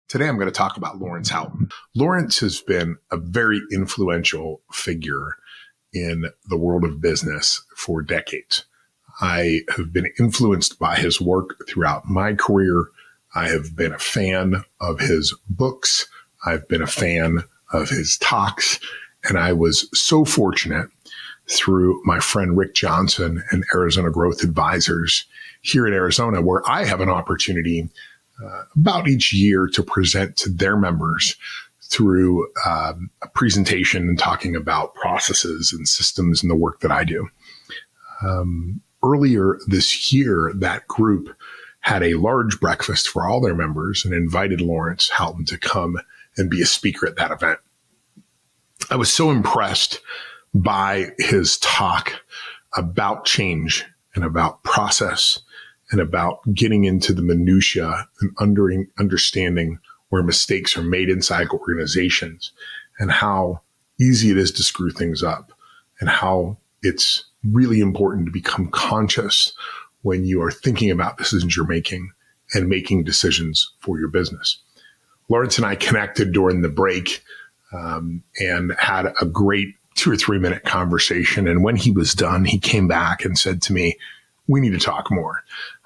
Today, I'm going to talk about Laurence Haughton. Laurence has been a very influential figure in the world of business for decades. I have been influenced by his work throughout my career. I have been a fan of his books. I've been a fan of his talks. And I was so fortunate through my friend Rick Johnson and Arizona Growth Advisors here in Arizona, where I have an opportunity about each year to present to their members through a presentation and talking about processes and systems and the work that I do. Earlier this year, that group had a large breakfast for all their members and invited Laurence Haughton to come and be a speaker at that event. I was so impressed by his talk about change and about process and about getting into the minutia and understanding where mistakes are made inside organizations and how easy it is to screw things up and how it's really important to become conscious when you are thinking about decisions you're making and making decisions for your business. Laurence and I connected during the break and had a great 2 or 3 minute conversation. And when he was done, he came back and said to me, "We need to talk more."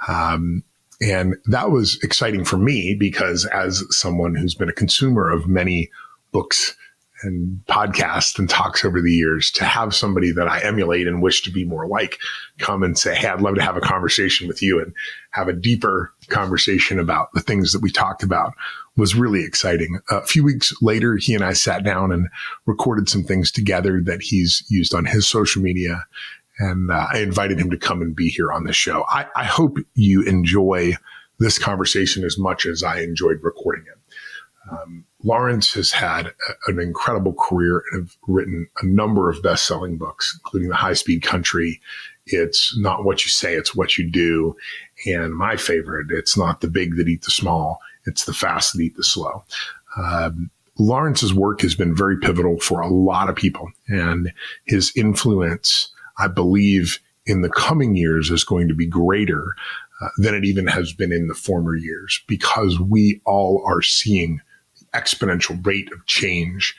And that was exciting for me because as someone who's been a consumer of many books and podcasts and talks over the years, to have somebody that I emulate and wish to be more like come and say, "Hey, I'd love to have a conversation with you and have a deeper conversation about the things that we talked about," was really exciting. A few weeks later, he and I sat down and recorded some things together that he's used on his social media. And I invited him to come and be here on the show. I hope you enjoy this conversation as much as I enjoyed recording it. Laurence has had an incredible career and have written a number of best-selling books, including The High-Speed Country. It's Not What You Say, It's What You Do. And my favorite, It's Not the Big That Eat the Small, It's the Fast That Eat the Slow. Laurence's work has been very pivotal for a lot of people, and his influence, I believe, in the coming years is going to be greater than it even has been in the former years, because we all are seeing the exponential rate of change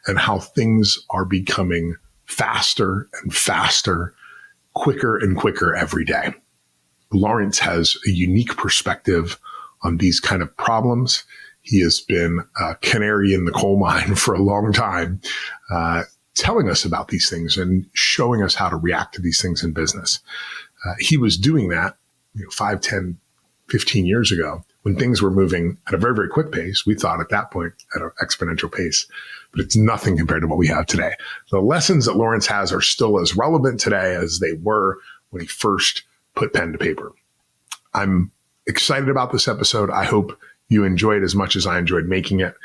and how things are becoming faster and faster, quicker and quicker every day. Laurence has a unique perspective on these kind of problems. He has been a canary in the coal mine for a long time, telling us about these things and showing us how to react to these things in business. He was doing that 5, 10, 15 years ago when things were moving at a very, very quick pace. We thought at that point at an exponential pace, but it's nothing compared to what we have today. The lessons that Laurence has are still as relevant today as they were when he first put pen to paper. I'm excited about this episode. I hope you enjoy it as much as I enjoyed making it.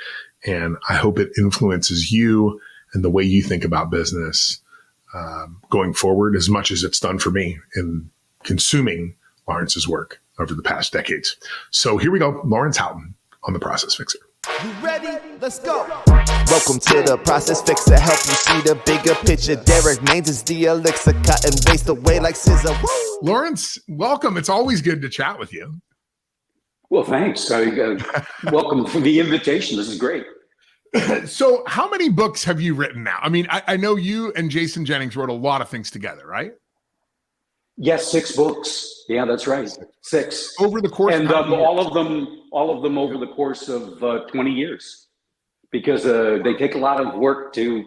And I hope it influences you and the way you think about business going forward as much as it's done for me in consuming Laurence's work over the past decades. So here we go. Laurence Haughton on The Process Fixer. You ready? Let's go. Welcome to The Process Fixer. Help you see the bigger picture. Derrick Maines is the elixir. Cut and waste away like scissor. Woo! Laurence, welcome. It's always good to chat with you. Well, thanks. Welcome for the invitation. This is great. So how many books have you written now? I mean, I know you and Jason Jennings wrote a lot of things together, right? Yes, 6 books. Yeah, that's right. 6 over the course, and all of them over the course of 20 years, because they take a lot of work to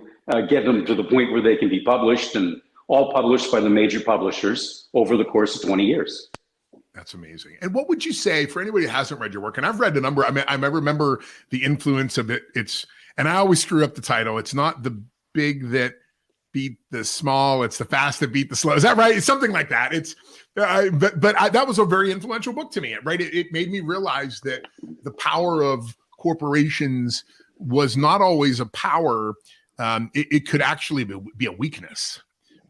get them to the point where they can be published, and all published by the major publishers over the course of 20 years. That's amazing. And what would you say for anybody who hasn't read your work? And I've read a number. I mean, I remember the influence of it. And I always screw up the title. It's not the big that beat the small, it's the fast that beat the slow. Is that right? It's something like that. That was a very influential book to me, right? It made me realize that the power of corporations was not always a power. It could actually be a weakness,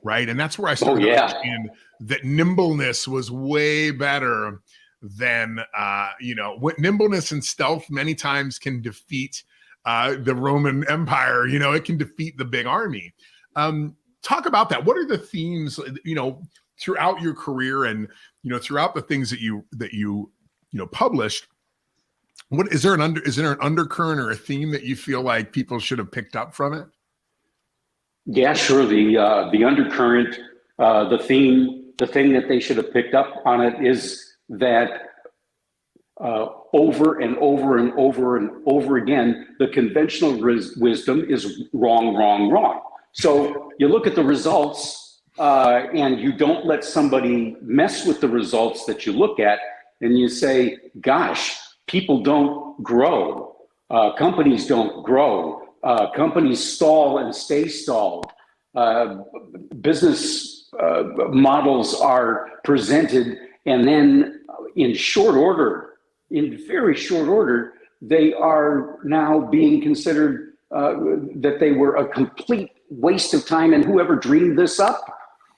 right? And that's where I started to understand that nimbleness was way better than, nimbleness and stealth many times can defeat the Roman Empire. It can defeat the big army. Talk about that. What are the themes, throughout your career and, throughout the things that you published? What is there is there an undercurrent or a theme that you feel like people should have picked up from it? Yeah, sure. The undercurrent, the theme, the thing that they should have picked up on it is that over and over and over and over again, the conventional wisdom is wrong, wrong, wrong. So you look at the results and you don't let somebody mess with the results that you look at, and you say, gosh, people don't grow. Companies don't grow. Companies stall and stay stalled. Business models are presented, and then in short order, in very short order, they are now being considered that they were a complete waste of time. And whoever dreamed this up,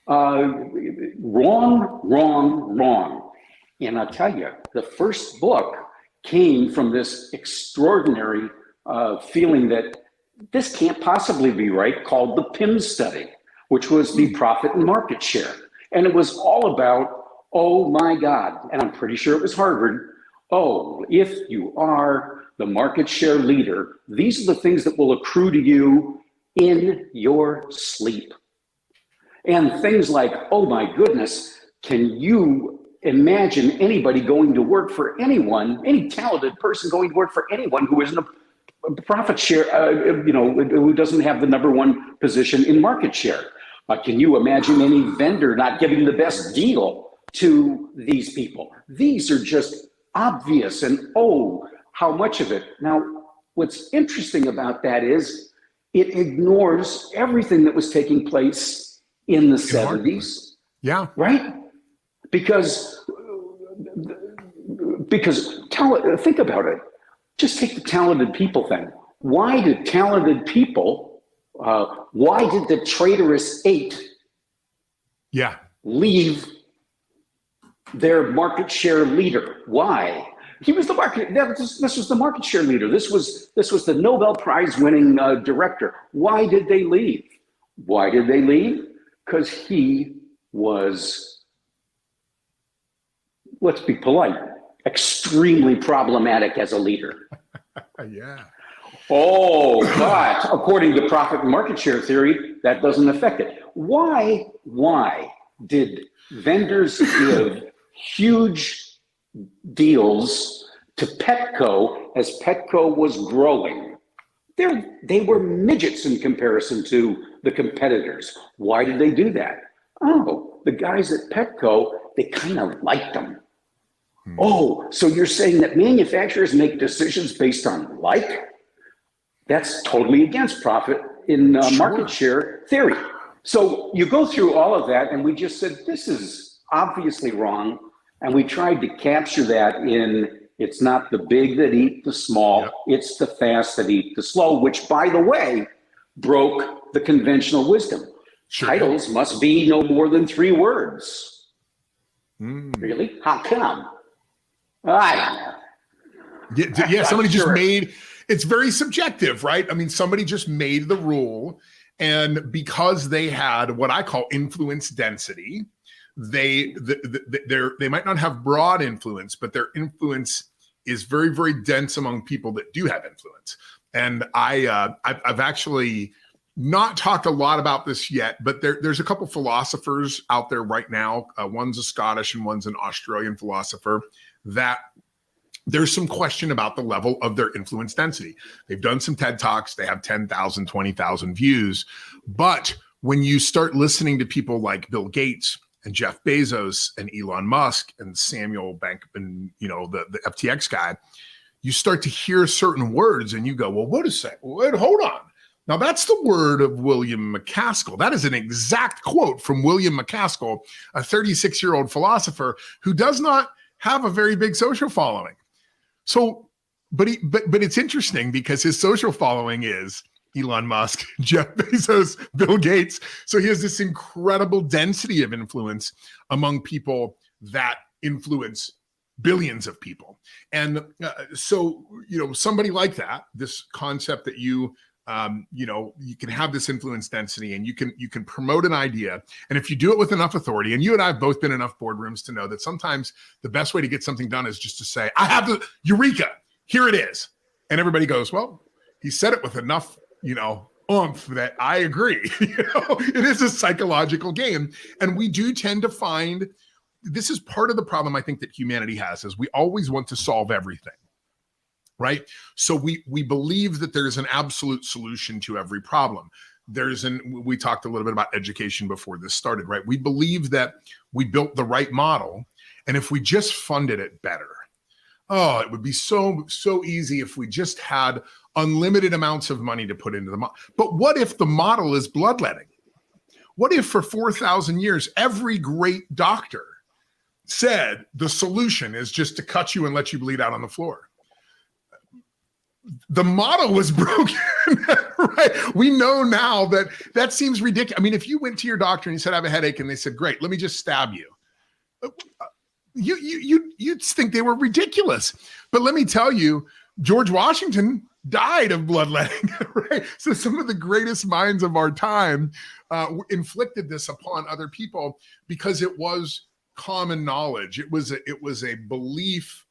wrong, wrong, wrong. And I'll tell you, the first book came from this extraordinary feeling that this can't possibly be right, called the PIM study, which was the profit and market share. And it was all about, oh my God, and I'm pretty sure it was Harvard, oh, if you are the market share leader, these are the things that will accrue to you in your sleep. And things like, oh my goodness, can you imagine anybody going to work for anyone, any talented person going to work for anyone who isn't a profit share, who doesn't have the number one position in market share? Can you imagine any vendor not giving the best deal to these people? These are just obvious, and oh, how much of it. Now, what's interesting about that is it ignores everything that was taking place in the 70s. Yeah. Right? Because think about it. Just take the talented people thing. Why did talented people, why did the traitorous 8 leave their market share leader? Why? He was the market, this was the market share leader. This was the Nobel Prize winning director. Why did they leave? Why did they leave? Because he was, let's be polite, extremely problematic as a leader. Yeah. Oh, but according to profit and market share theory, that doesn't affect it. Why did vendors give huge deals to Petco as Petco was growing? They were midgets in comparison to the competitors. Why did they do that? Oh, the guys at Petco, they kind of liked them. Oh, so you're saying that manufacturers make decisions based on like? That's totally against profit in market share theory. So you go through all of that, and we just said, this is obviously wrong. And we tried to capture that in, it's not the big that eat the small, it's the fast that eat the slow, which, by the way, broke the conventional wisdom. Titles must be no more than 3 words. Really? How come? I don't know. Yeah, somebody just made, it's very subjective, right? I mean, somebody just made the rule, and because they had what I call influence density, they might not have broad influence, but their influence is very, very dense among people that do have influence. And I've actually not talked a lot about this yet, but there's a couple philosophers out there right now. One's a Scottish and one's an Australian philosopher, that there's some question about the level of their influence density. They've done some TED Talks. They have 10,000, 20,000 views. But when you start listening to people like Bill Gates and Jeff Bezos and Elon Musk and Samuel Bankman, the FTX guy, you start to hear certain words and you go, well, what is that? Wait, hold on. Now, that's the word of William McCaskill. That is an exact quote from William McCaskill, a 36-year-old philosopher who does not have a very big social following. So, but it's interesting because his social following is Elon Musk, Jeff Bezos, Bill Gates. So he has this incredible density of influence among people that influence billions of people. And so, somebody like that, this concept that you can have this influence density and you can promote an idea. And if you do it with enough authority, and you and I have both been in enough boardrooms to know that sometimes the best way to get something done is just to say, I have the eureka. here it is. And everybody goes, well, he said it with enough, oomph that I agree. It is a psychological game. And we do tend to find, this is part of the problem I think that humanity has, is we always want to solve everything. Right? So we believe that there's an absolute solution to every problem. We talked a little bit about education before this started, right? We believe that we built the right model, and if we just funded it better, it would be so easy if we just had unlimited amounts of money to put into the model. But what if the model is bloodletting? What if for 4,000 years, every great doctor said the solution is just to cut you and let you bleed out on the floor? The model was broken, right? We know now that seems ridiculous. I mean, if you went to your doctor and you said, I have a headache, and they said, great, let me just stab you. You'd think they were ridiculous. But let me tell you, George Washington died of bloodletting, right? So some of the greatest minds of our time inflicted this upon other people because it was common knowledge. It was a belief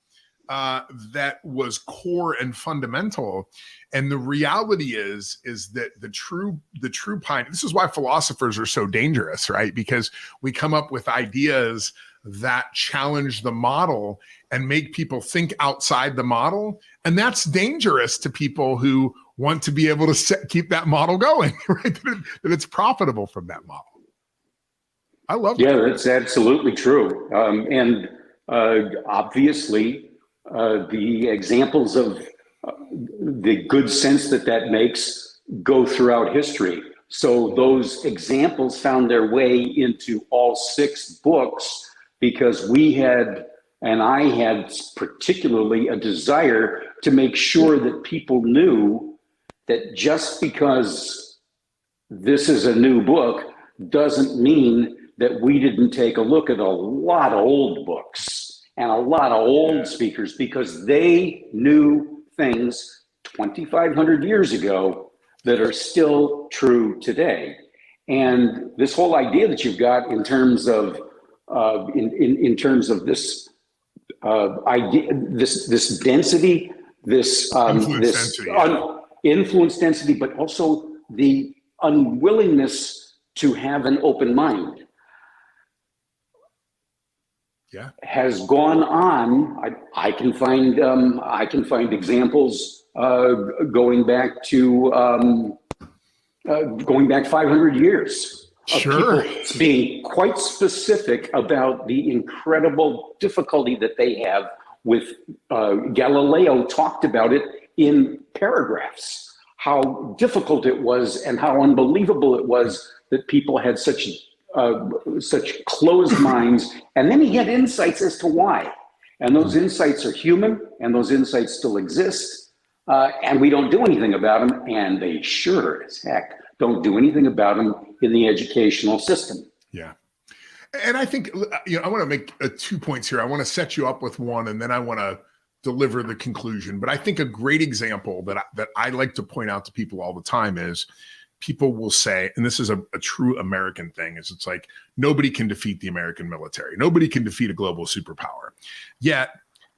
that was core and fundamental. And the reality is that the true pioneer, this is why philosophers are so dangerous, right? Because we come up with ideas that challenge the model and make people think outside the model. And that's dangerous to people who want to be able to keep that model going, right? That it's profitable from that model. I love that. Yeah, that's absolutely true. And obviously, the examples of the good sense that makes go throughout history. So those examples found their way into all 6 books because I had particularly a desire to make sure that people knew that just because this is a new book doesn't mean that we didn't take a look at a lot of old books and a lot of old speakers, because they knew things 2,500 years ago that are still true today. And this whole idea that you've got in terms of in terms of this idea, this density, this influence density, but also the unwillingness to have an open mind. Has gone on. I can find examples going back 500 years. Sure. People being quite specific about the incredible difficulty that they have with Galileo talked about it in paragraphs, how difficult it was and how unbelievable it was that people had such closed minds. And then he had insights as to why. And those insights are human, and those insights still exist. And we don't do anything about them. And they sure as heck don't do anything about them in the educational system. Yeah. And I think, I want to make 2 points here. I want to set you up with one, and then I want to deliver the conclusion. But I think a great example that I like to point out to people all the time is people will say, and this is a true American thing, is it's like, nobody can defeat the American military. Nobody can defeat a global superpower. Yet,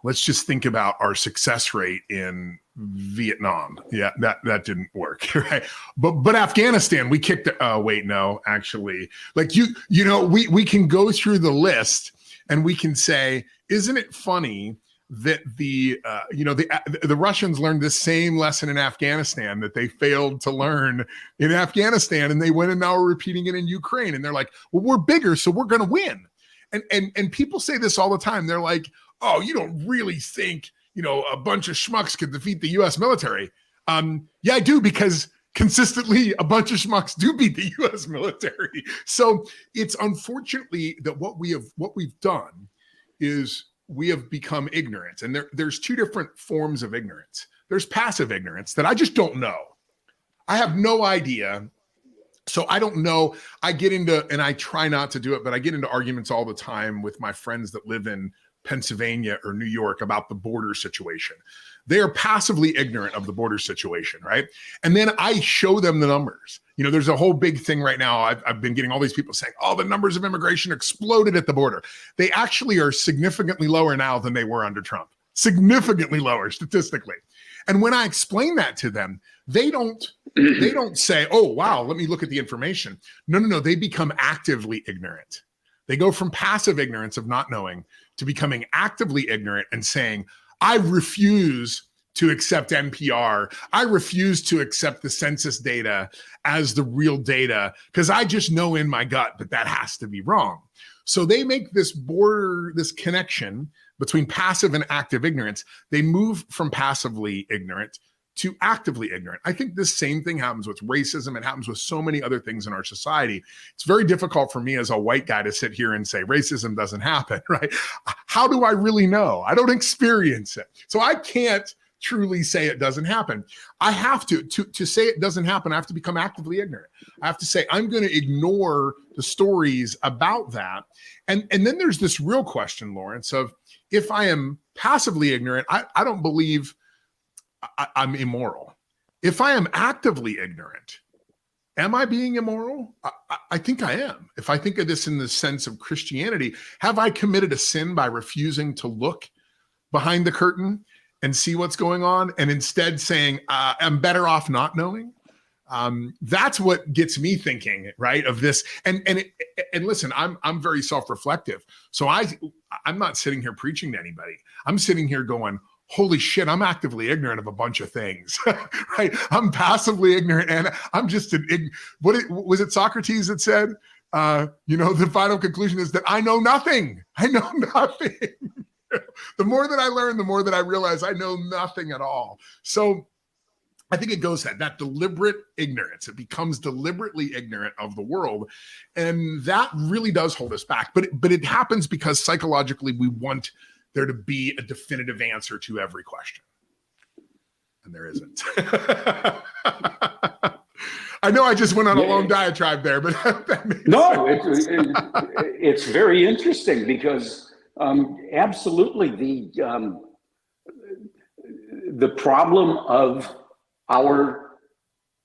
let's just think about our success rate in Vietnam. Yeah, that didn't work, right? But Afghanistan, we kicked. Wait, no, actually, like we can go through the list and we can say, isn't it funny that the Russians learned the same lesson in Afghanistan that they failed to learn in Afghanistan, and they went and now are repeating it in Ukraine, and they're like, well, we're bigger, so we're going to win. And people say this all the time. They're like, oh, you don't really think, a bunch of schmucks could defeat the U.S. military? Yeah, I do, because consistently a bunch of schmucks do beat the U.S. military. So it's unfortunately that what we've done is we have become ignorant. And there's 2 different forms of ignorance. There's passive ignorance that I just don't know. I have no idea. So I don't know. I get into, and I try not to do it, but I get into arguments all the time with my friends that live in Pennsylvania or New York about the border situation. They are passively ignorant of the border situation, right? And then I show them the numbers. There's a whole big thing right now. I've been getting all these people saying, oh, the numbers of immigration exploded at the border. They actually are significantly lower now than they were under Trump. significantly lower statistically. And when I explain that to them, they don't say, oh, wow, let me look at the information. No. They become actively ignorant. They go from passive ignorance of not knowing to becoming actively ignorant and saying, I refuse to accept NPR. I refuse to accept the census data as the real data because I just know in my gut that that has to be wrong. So they make this connection between passive and active ignorance. They move from passively ignorant to actively ignorant. I think this same thing happens with racism. It happens with so many other things in our society. It's very difficult for me as a white guy to sit here and say racism doesn't happen, right? How do I really know? I don't experience it. So I can't truly say it doesn't happen. I have to say it doesn't happen. I have to become actively ignorant. I have to say, I'm going to ignore the stories about that. And then there's this real question, Laurence, of if I am passively ignorant, I don't believe I'm immoral. If I am actively ignorant, am I being immoral? I think I am. If I think of this in the sense of Christianity, have I committed a sin by refusing to look behind the curtain and see what's going on and instead saying, I'm better off not knowing? That's what gets me thinking, right, of this. And listen, I'm very self-reflective. So I'm not sitting here preaching to anybody. I'm sitting here going, holy shit, I'm actively ignorant of a bunch of things, right? I'm passively ignorant, and I'm just was it Socrates that said, the final conclusion is that I know nothing. I know nothing. The more that I learn, the more that I realize I know nothing at all. So I think it goes that deliberate ignorance. It becomes deliberately ignorant of the world. And that really does hold us back. But it happens because psychologically we want there to be a definitive answer to every question. And there isn't. I know I just went on a long diatribe there, but no, it's very interesting because absolutely the problem of our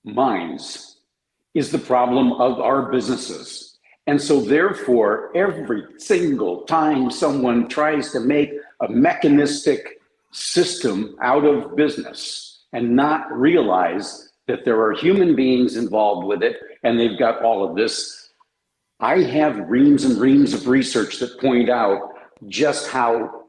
minds is the problem of our businesses. And so therefore, every single time someone tries to make a mechanistic system out of business and not realize that there are human beings involved with it, and they've got all of this, I have reams and reams of research that point out just how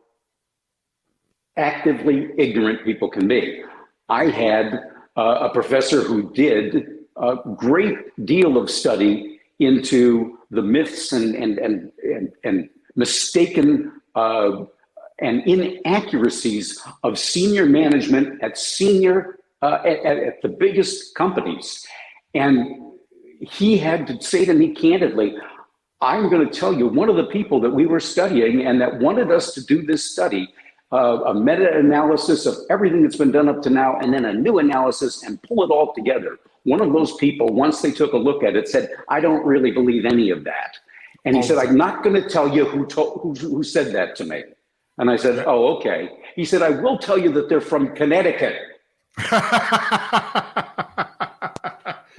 actively ignorant people can be. I had a professor who did a great deal of study into the myths and mistaken and inaccuracies of senior management at at the biggest companies. And he had to say to me candidly, I'm going to tell you, one of the people that we were studying and that wanted us to do this study, a meta-analysis of everything that's been done up to now, and then a new analysis and pull it all together. One of those people, once they took a look at it, said, I don't really believe any of that. And he said, I'm not going to tell you who said that to me. And I said, oh, okay. He said, I will tell you that they're from Connecticut.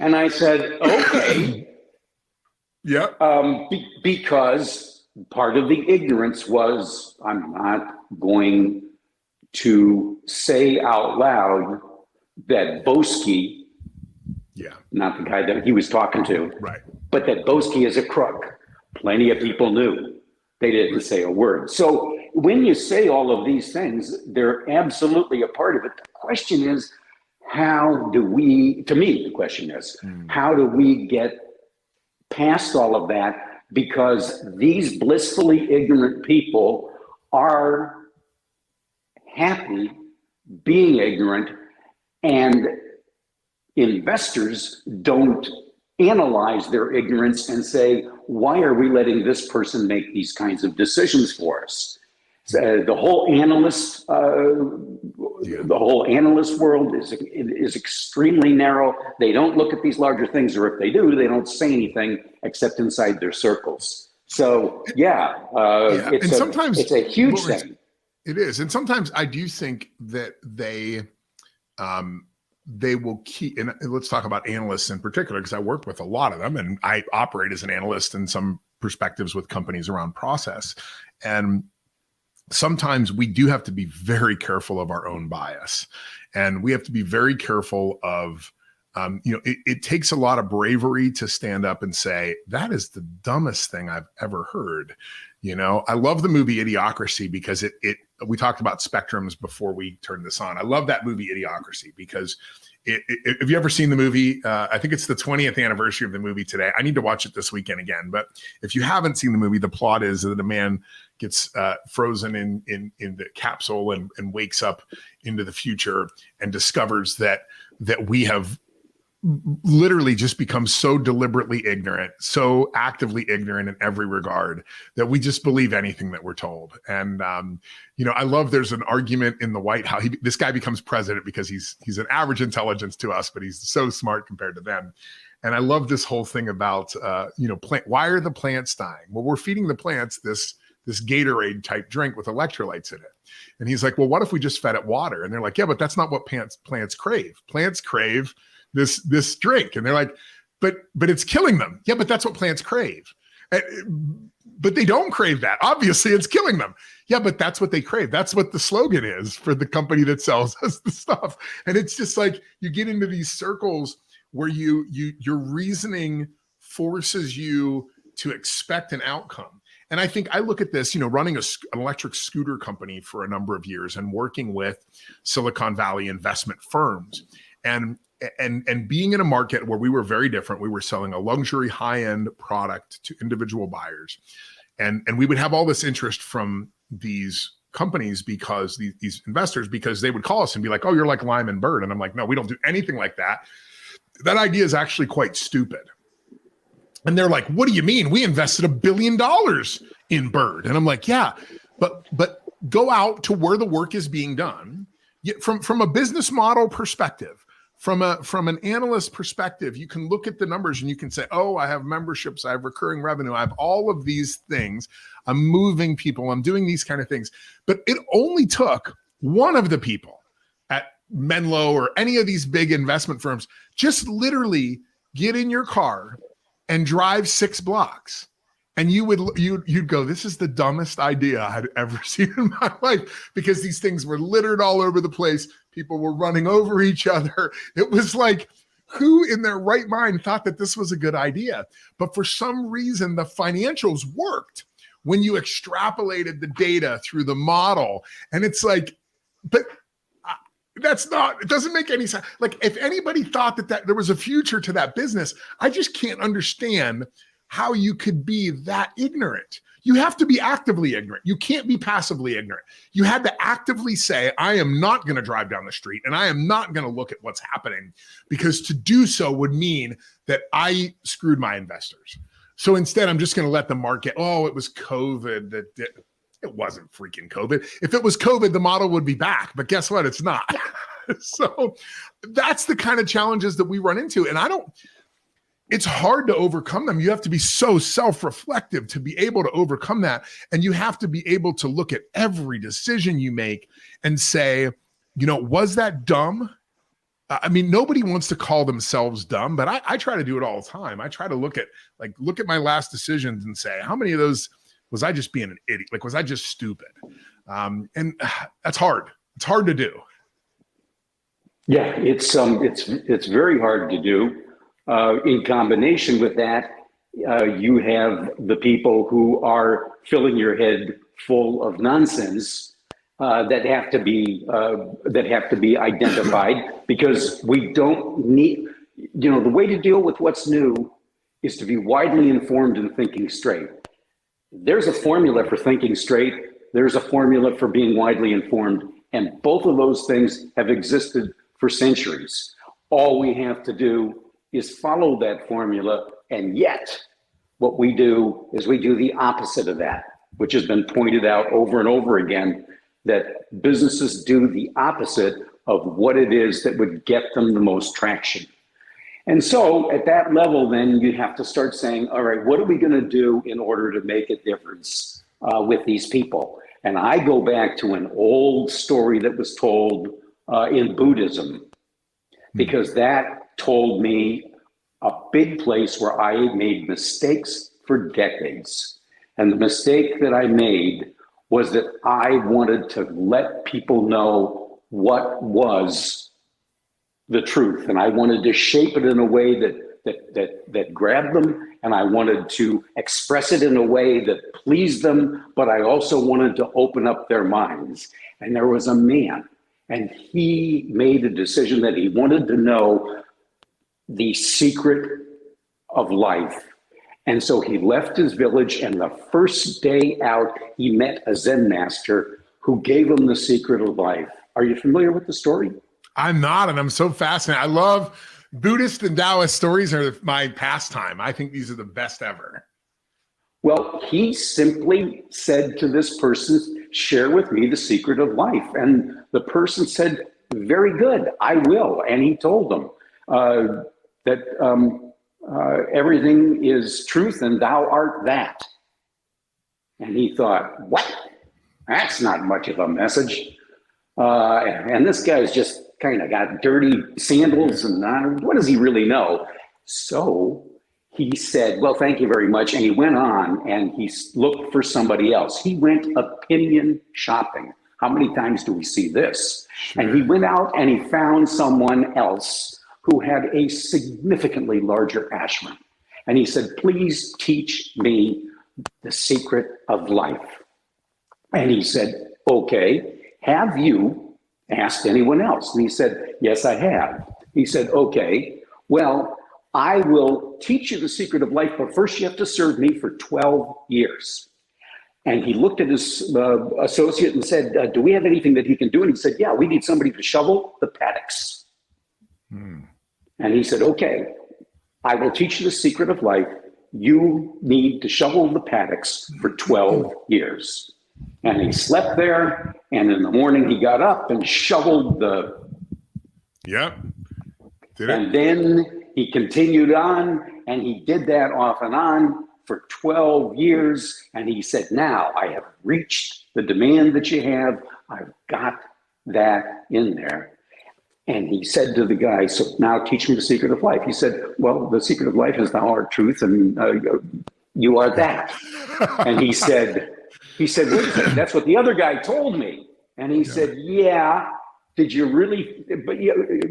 And I said, okay. Yeah. Because part of the ignorance was I'm not going to say out loud that Boesky, not the guy that he was talking to, right, but that Boesky is a crook. Plenty of people knew. They didn't say a word. So when you say all of these things, they're absolutely a part of it. The question is, how do we get past all of that? Because these blissfully ignorant people are happy being ignorant, and investors don't analyze their ignorance and say, why are we letting this person make these kinds of decisions for us? The whole analyst world is extremely narrow. They don't look at these larger things, or if they do, they don't say anything except inside their circles. So it's a huge thing. It is, and sometimes I do think that they will keep. And let's talk about analysts in particular, because I work with a lot of them, and I operate as an analyst in some perspectives with companies around process. And sometimes we do have to be very careful of our own bias, and we have to be very careful of, it takes a lot of bravery to stand up and say, that is the dumbest thing I've ever heard. I love the movie Idiocracy because we talked about spectrums before we turned this on. I love that movie Idiocracy because have you ever seen the movie? I think it's the 20th anniversary of the movie today. I need to watch it this weekend again. But if you haven't seen the movie, the plot is that a man gets frozen in the capsule and wakes up into the future and discovers that we have literally just become so deliberately ignorant, so actively ignorant in every regard that we just believe anything that we're told. And, I love there's an argument in the White House. This guy becomes president because he's an average intelligence to us, but he's so smart compared to them. And I love this whole thing about, why are the plants dying? Well, we're feeding the plants this Gatorade type drink with electrolytes in it. And he's like, well, what if we just fed it water? And they're like, yeah, but that's not what plants crave. Plants crave this drink. And they're like, but it's killing them. Yeah, but that's what plants crave. But they don't crave that. Obviously, it's killing them. Yeah, but that's what they crave. That's what the slogan is for the company that sells us the stuff. And it's just like you get into these circles where your reasoning forces you to expect an outcome. And I think I look at this, running an electric scooter company for a number of years and working with Silicon Valley investment firms and being in a market where we were very different. We were selling a luxury high-end product to individual buyers. And we would have all this interest from these companies because these investors, because they would call us and be like, oh, you're like Lyman Bird. And I'm like, no, we don't do anything like that. That idea is actually quite stupid. And they're like, what do you mean? We invested $1 billion in Bird. And I'm like, yeah, but go out to where the work is being done. From a business model perspective, from an analyst perspective, you can look at the numbers and you can say, oh, I have memberships, I have recurring revenue, I have all of these things. I'm moving people, I'm doing these kind of things. But it only took one of the people at Menlo or any of these big investment firms, just literally get in your car and drive 6 blocks. And you'd go, this is the dumbest idea I'd ever seen in my life, because these things were littered all over the place. People were running over each other. It was like, who in their right mind thought that this was a good idea? But for some reason, the financials worked when you extrapolated the data through the model. And it's like, but it doesn't make any sense. Like, if anybody thought that there was a future to that business, I just can't understand how you could be that ignorant. You have to be actively ignorant. You can't be passively ignorant. You had to actively say, I am not going to drive down the street and I am not going to look at what's happening, because to do so would mean that I screwed my investors. So instead, I'm just going to let the market, oh, it was COVID that did. It wasn't freaking COVID. If it was COVID, the model would be back. But guess what? It's not. So that's the kind of challenges that we run into. And it's hard to overcome them. You have to be so self-reflective to be able to overcome that. And you have to be able to look at every decision you make and say, was that dumb? I mean, nobody wants to call themselves dumb, but I try to do it all the time. I try to look at my last decisions and say, how many of those was I just being an idiot? Like, was I just stupid? And that's hard. It's hard to do. Yeah, it's very hard to do. In combination with that, you have the people who are filling your head full of nonsense that have to be identified, because we don't need. The way to deal with what's new is to be widely informed and thinking straight. There's a formula for thinking straight. There's a formula for being widely informed, and both of those things have existed for centuries. All we have to do is follow that formula, and yet what we do is we do the opposite of that, which has been pointed out over and over again, that businesses do the opposite of what it is that would get them the most traction. And so at that level, then you have to start saying, all right, what are we going to do in order to make a difference with these people? And I go back to an old story that was told in Buddhism, because that told me a big place where I made mistakes for decades. And the mistake that I made was that I wanted to let people know what was the truth. And I wanted to shape it in a way that grabbed them. And I wanted to express it in a way that pleased them, but I also wanted to open up their minds. And there was a man, and he made a decision that he wanted to know the secret of life. And so he left his village, and the first day out, he met a Zen master who gave him the secret of life. Are you familiar with the story? I'm not, and I'm so fascinated. I love Buddhist and Taoist stories are my pastime. I think these are the best ever. Well, he simply said to this person, share with me the secret of life. And the person said, very good, I will. And he told them that everything is truth and thou art that. And he thought, what? That's not much of a message. And this guy's just kind of got dirty sandals and what does he really know? So he said, well, thank you very much. And he went on and he looked for somebody else. He went opinion shopping. How many times do we see this? Sure. And he went out and he found someone else who had a significantly larger ashram. And he said, please teach me the secret of life. And he said, okay, have you asked anyone else? And he said, yes, I have. He said, okay, well, I will teach you the secret of life, but first you have to serve me for 12 years. And he looked at his associate and said, do we have anything that he can do? And he said, yeah, we need somebody to shovel the paddocks. And he said, okay, I will teach you the secret of life. You need to shovel the paddocks for 12 years. And he slept there, and in the morning he got up and shoveled the... Yep. Did it. And then he continued on, and he did that off and on for 12 years. And he said, now I have reached the demand that you have. I've got that in there. And he said to the guy, so now teach me the secret of life. He said, well, the secret of life is thou art truth, and you are that. And he said, wait a second, that's what the other guy told me. And he said, yeah, did you really, but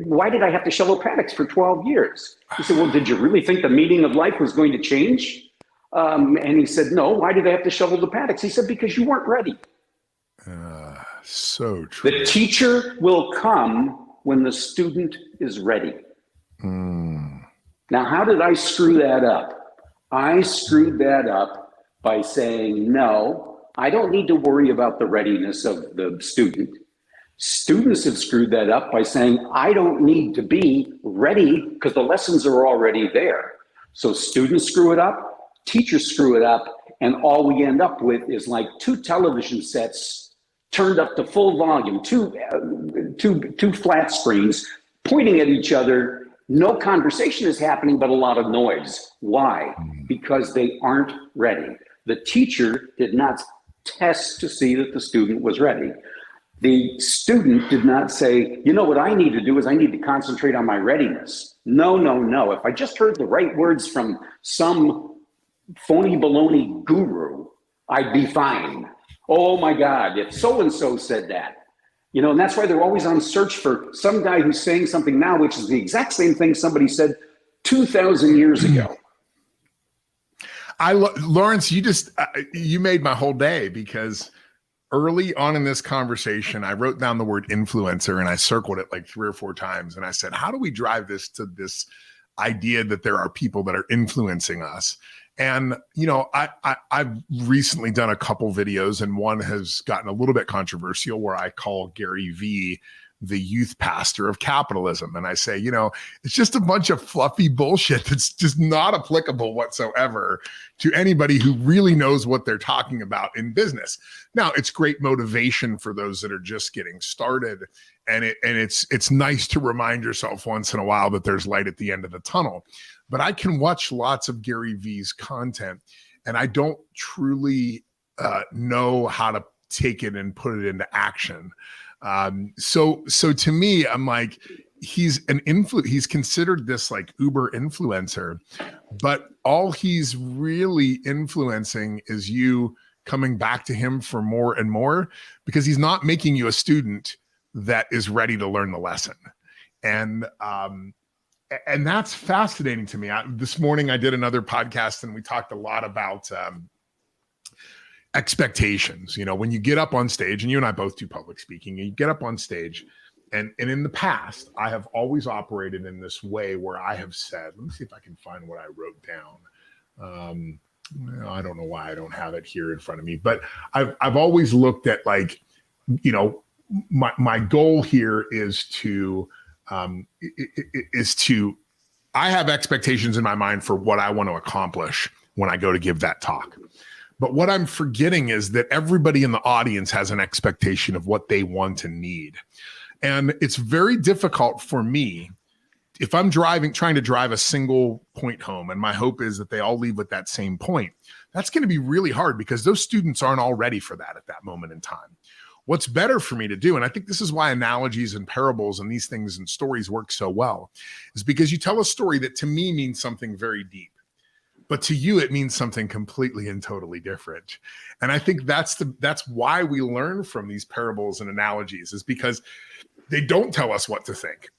why did I have to shovel paddocks for 12 years? He said, well, did you really think the meaning of life was going to change? And he said, no, why did I have to shovel the paddocks? He said, because you weren't ready. So true. The teacher will come when the student is ready. Now, how did I screw that up? I screwed that up by saying, no, I don't need to worry about the readiness of the student. Students have screwed that up by saying, I don't need to be ready because the lessons are already there. So students screw it up, teachers screw it up, and all we end up with is like two television sets turned up to full volume, two flat screens pointing at each other. No conversation is happening, but a lot of noise. Why? Because they aren't ready. The teacher did not test to see that the student was ready. The student did not say, you know what I need to do is I need to concentrate on my readiness. No, no, no. If I just heard the right words from some phony baloney guru, I'd be fine. Oh my God, if so-and-so said that. And that's why they're always on search for some guy who's saying something now, which is the exact same thing somebody said 2,000 years ago. Laurence, you made my whole day, because early on in this conversation, I wrote down the word influencer and I circled it like 3 or 4 times. And I said, how do we drive this to this idea that there are people that are influencing us? And, I've recently done a couple videos, and one has gotten a little bit controversial where I call Gary Vee the youth pastor of capitalism. And I say, it's just a bunch of fluffy bullshit that's just not applicable whatsoever to anybody who really knows what they're talking about in business. Now, it's great motivation for those that are just getting started. And it's nice to remind yourself once in a while that there's light at the end of the tunnel. But I can watch lots of Gary Vee's content, and I don't truly know how to take it and put it into action. So to me, I'm like, he's considered this like uber influencer, but all he's really influencing is you coming back to him for more and more, because he's not making you a student that is ready to learn the lesson. And that's fascinating to me. This morning I did another podcast and we talked a lot about expectations. You know, when you get up on stage, and you and I both do public speaking, and you get up on stage, and in the past, I have always operated in this way where I have said, let me see if I can find what I wrote down. I don't know why I don't have it here in front of me, but I've always looked at, like, you know, my goal here is to I have expectations in my mind for what I want to accomplish when I go to give that talk. But what I'm forgetting is that everybody in the audience has an expectation of what they want and need. And it's very difficult for me if I'm trying to drive a single point home, and my hope is that they all leave with that same point. That's going to be really hard because those students aren't all ready for that at that moment in time. What's better for me to do, and I think this is why analogies and parables and these things and stories work so well, is because you tell a story that to me means something very deep, but to you it means something completely and totally different. And I think that's why we learn from these parables and analogies, is because they don't tell us what to think.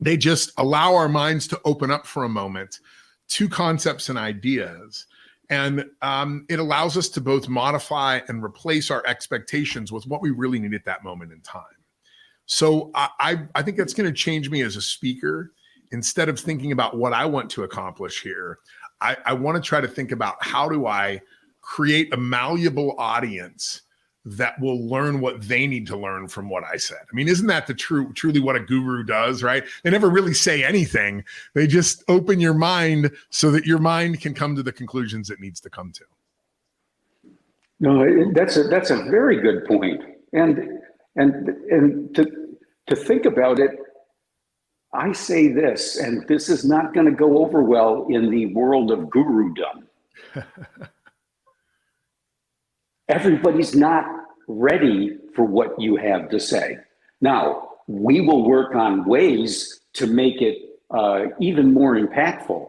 They just allow our minds to open up for a moment to concepts and ideas. And it allows us to both modify and replace our expectations with what we really need at that moment in time. So I think that's going to change me as a speaker. Instead of thinking about what I want to accomplish here, I want to try to think about, how do I create a malleable audience that will learn what they need to learn from what I said. I mean, isn't that truly what a guru does, right? They never really say anything. They just open your mind so that your mind can come to the conclusions it needs to come to. No, that's a very good point. And to think about it, I say this, and this is not going to go over well in the world of gurudom. Everybody's not ready for what you have to say. Now, we will work on ways to make it even more impactful.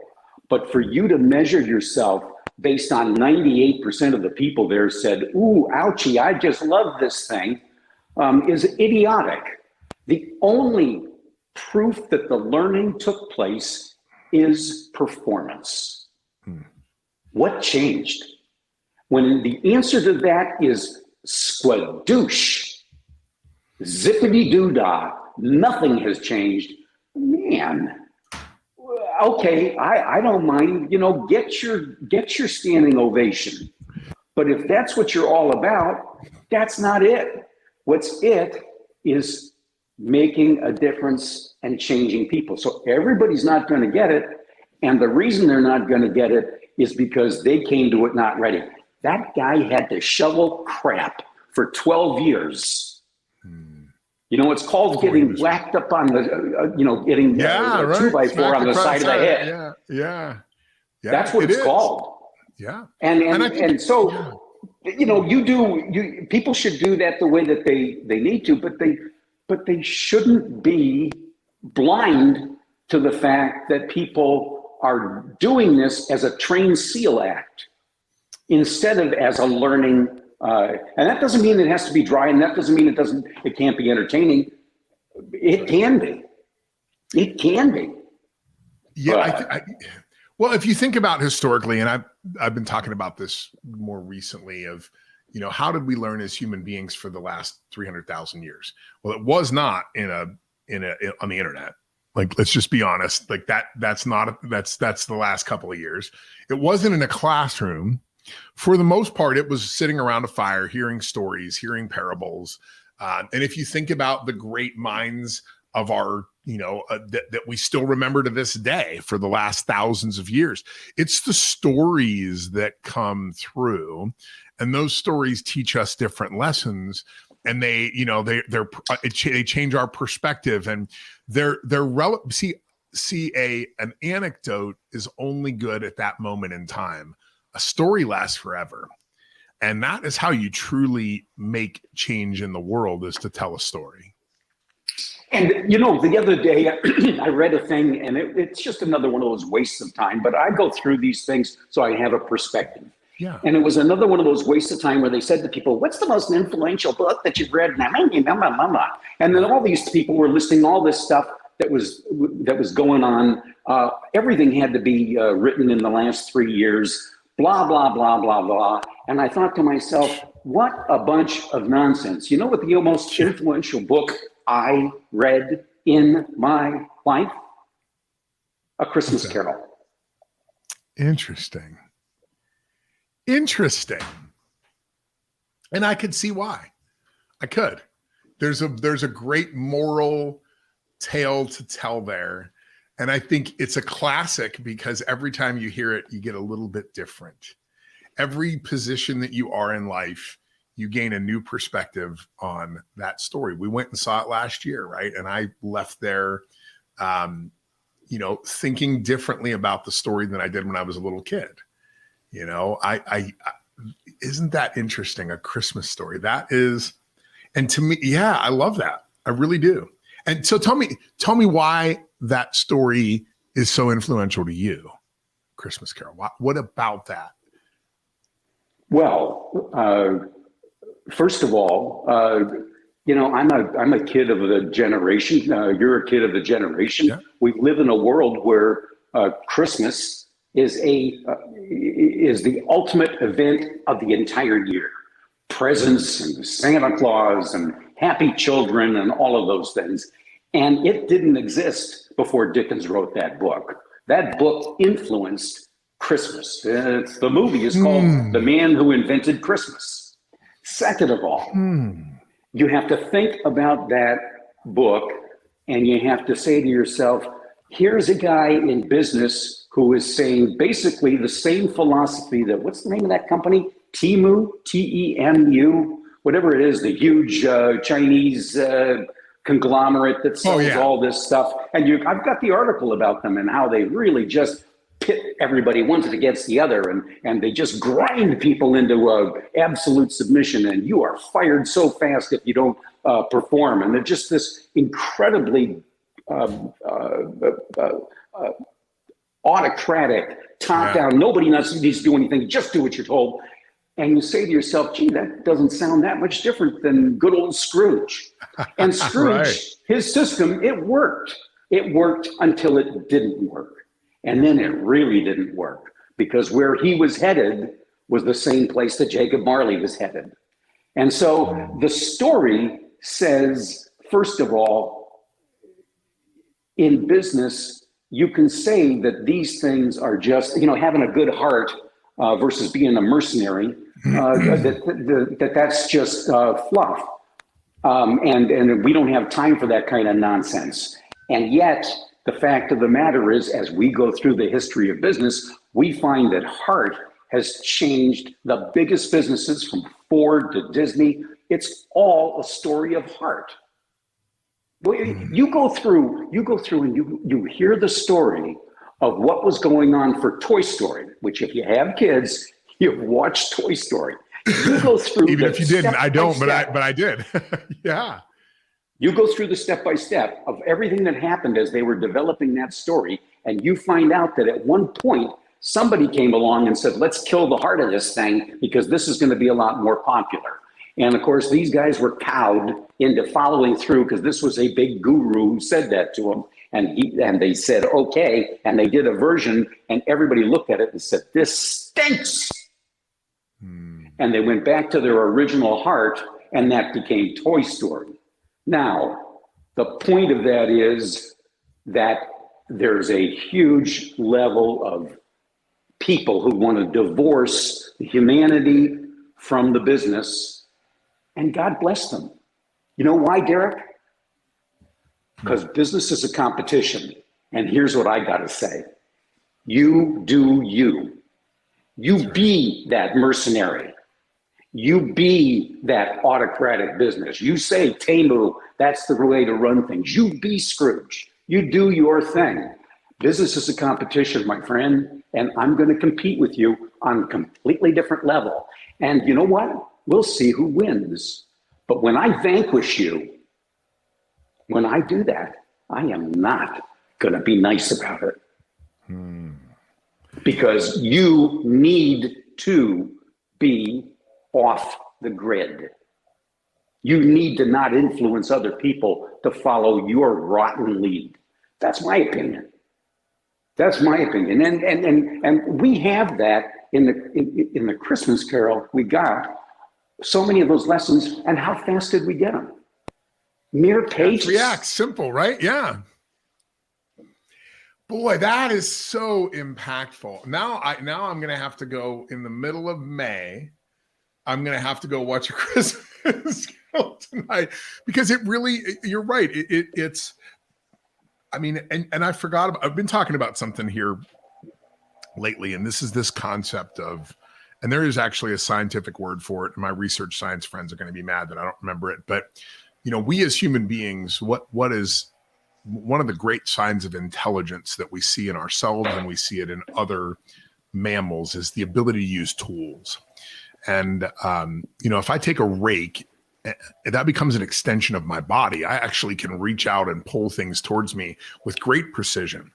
But for you to measure yourself based on 98% of the people there said, ooh, ouchie, I just love this thing, is idiotic. The only proof that the learning took place is performance. What changed? When the answer to that is squadoosh, zippity-doo-dah, nothing has changed, man, okay, I don't mind, get your standing ovation. But if that's what you're all about, that's not it. What's it is making a difference and changing people. So everybody's not going to get it. And the reason they're not going to get it is because they came to it not ready. That guy had to shovel crap for 12 years. It's called getting whacked up on the, getting a 2x4 on the side of the head. Yeah. That's what it's called. Yeah. And so, people should do that the way that they need to, but they shouldn't be blind to the fact that people are doing this as a trained SEAL act instead of as a learning. And that doesn't mean it has to be dry, and that doesn't mean it can't be entertaining. It can be. It can be. Yeah. Well, if you think about historically, and I've been talking about this more recently, of how did we learn as human beings for the last 300,000 years? Well, it was not on the internet. Like, let's just be honest. Like that's the last couple of years. It wasn't in a classroom. For the most part, it was sitting around a fire, hearing stories, hearing parables. And if you think about the great minds of our, that we still remember to this day for the last thousands of years, it's the stories that come through, and those stories teach us different lessons, and they change our perspective, and an anecdote is only good at that moment in time. A story lasts forever. And that is how you truly make change in the world, is to tell a story. And, the other day I read a thing, and it's just another one of those wastes of time, but I go through these things so I have a perspective. Yeah. And it was another one of those wastes of time where they said to people, what's the most influential book that you've read? And then all these people were listing all this stuff that was going on. Everything had to be written in the last 3 years, blah, blah, blah, blah, blah. And I thought to myself, what a bunch of nonsense. You know what the most influential book I read in my life? A Christmas Carol. Interesting. And I could see why. I could. There's a great moral tale to tell there. And I think it's a classic because every time you hear it, you get a little bit different. Every position that you are in life, you gain a new perspective on that story. We went and saw it last year, right? And I left there, thinking differently about the story than I did when I was a little kid. I isn't that interesting? A Christmas Story. That is, and to me, yeah, I love that. I really do. And so tell me why that story is so influential to you, Christmas Carol. What about that? Well, first of all, I'm a kid of the generation. You're a kid of the generation. Yeah. We live in a world where Christmas is the ultimate event of the entire year. Presents and Santa Claus and happy children and all of those things. And it didn't exist before Dickens wrote that book. That book influenced Christmas. The movie is called The Man Who Invented Christmas. Second of all, you have to think about that book and you have to say to yourself, here's a guy in business who is saying basically the same philosophy that, what's the name of that company? Temu, T-E-M-U, whatever it is, the huge Chinese conglomerate that sells all this stuff. And I've got the article about them and how they really just pit everybody one against the other, and they just grind people into absolute submission, and you are fired so fast if you don't perform. And they're just this incredibly autocratic, top-down, nobody needs to do anything, just do what you're told. And you say to yourself, gee, that doesn't sound that much different than good old Scrooge. And Scrooge, his system, it worked. It worked until it didn't work. And then it really didn't work because where he was headed was the same place that Jacob Marley was headed. And so the story says, first of all, in business, you can say that these things are just, having a good heart versus being a mercenary, that's just fluff. And we don't have time for that kind of nonsense. And yet, the fact of the matter is, as we go through the history of business, we find that heart has changed the biggest businesses from Ford to Disney. It's all a story of heart. You go through and you hear the story of what was going on for Toy Story, which if you have kids, you've watched Toy Story. You go through even if you didn't, I don't, but I did. Yeah. You go through the step-by-step of everything that happened as they were developing that story, and you find out that at one point, somebody came along and said, let's kill the heart of this thing because this is going to be a lot more popular. And of course, these guys were cowed into following through because this was a big guru who said that to them. And they said, okay. And they did a version and everybody looked at it and said, this stinks. And they went back to their original heart and that became Toy Story. Now, the point of that is that there's a huge level of people who want to divorce humanity from the business, and God bless them. You know why, Derrick? Because business is a competition, and here's what I got to say. You do you. You be that mercenary. You be that autocratic business. You say, Temu, that's the way to run things. You be Scrooge. You do your thing. Business is a competition, my friend, and I'm going to compete with you on a completely different level. And you know what? We'll see who wins. But when I vanquish you, when I do that, I am not going to be nice about it. Because you need to be off the grid. You need to not influence other people to follow your rotten lead. That's my opinion. That's my opinion. And we have that in the Christmas Carol. We got so many of those lessons, and how fast did we get them? Mere pages. React, simple, right? Yeah. Boy, that is so impactful. Now I'm going to have to go in the middle of May. I'm going to have to go watch a Christmas Carol tonight, because it really, you're right. It's, I mean, and I forgot about, I've been talking about something here lately, and this is this concept of, and there is actually a scientific word for it, and my research science friends are going to be mad that I don't remember it. But, you know, we as human beings, what is one of the great signs of intelligence that we see in ourselves and we see it in other mammals is the ability to use tools. And, you know, if I take a rake, that becomes an extension of my body. I actually can reach out and pull things towards me with great precision.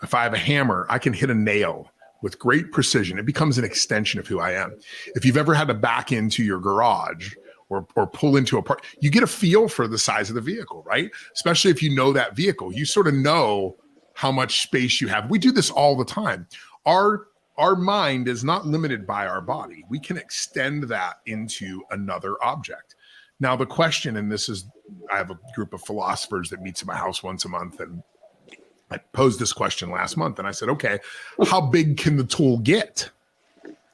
If I have a hammer, I can hit a nail with great precision. It becomes an extension of who I am. If you've ever had to back into your garage or pull into a part, you get a feel for the size of the vehicle, right? Especially if you know that vehicle, you sort of know how much space you have. We do this all the time. Our mind is not limited by our body. We can extend that into another object. Now, the question, and this is, I have a group of philosophers that meets in my house once a month, and I posed this question last month, and I said, okay, how big can the tool get?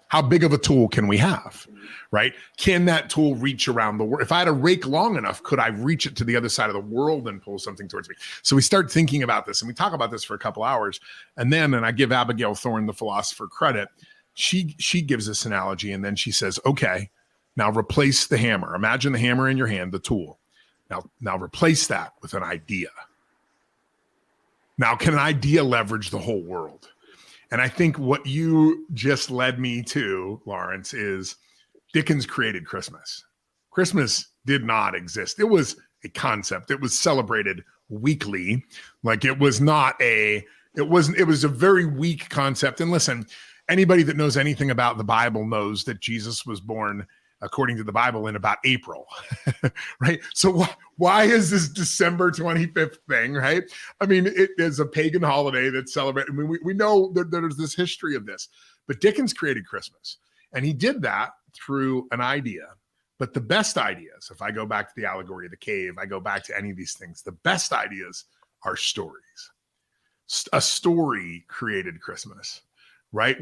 How big of a tool can we have, right? Can that tool reach around the world? If I had a rake long enough, could I reach it to the other side of the world and pull something towards me? So we start thinking about this, and we talk about this for a couple hours. And I give Abigail Thorne, the philosopher, credit. She gives this analogy, and then she says, okay, now replace the hammer. Imagine the hammer in your hand, the tool. Now replace that with an idea. Now, can an idea leverage the whole world? And I think what you just led me to, Laurence, is Dickens created Christmas. Christmas did not exist. It was a concept. It was celebrated weekly. Like it was a very weak concept. And listen, anybody that knows anything about the Bible knows that Jesus was born, according to the Bible, in about April, right? So why is this December 25th thing, right? I mean, it is a pagan holiday that's celebrated. I mean, we know that there's this history of this, but Dickens created Christmas, and he did that through an idea. But the best ideas, if I go back to the allegory of the cave, I go back to any of these things, the best ideas are stories. A story created Christmas, right?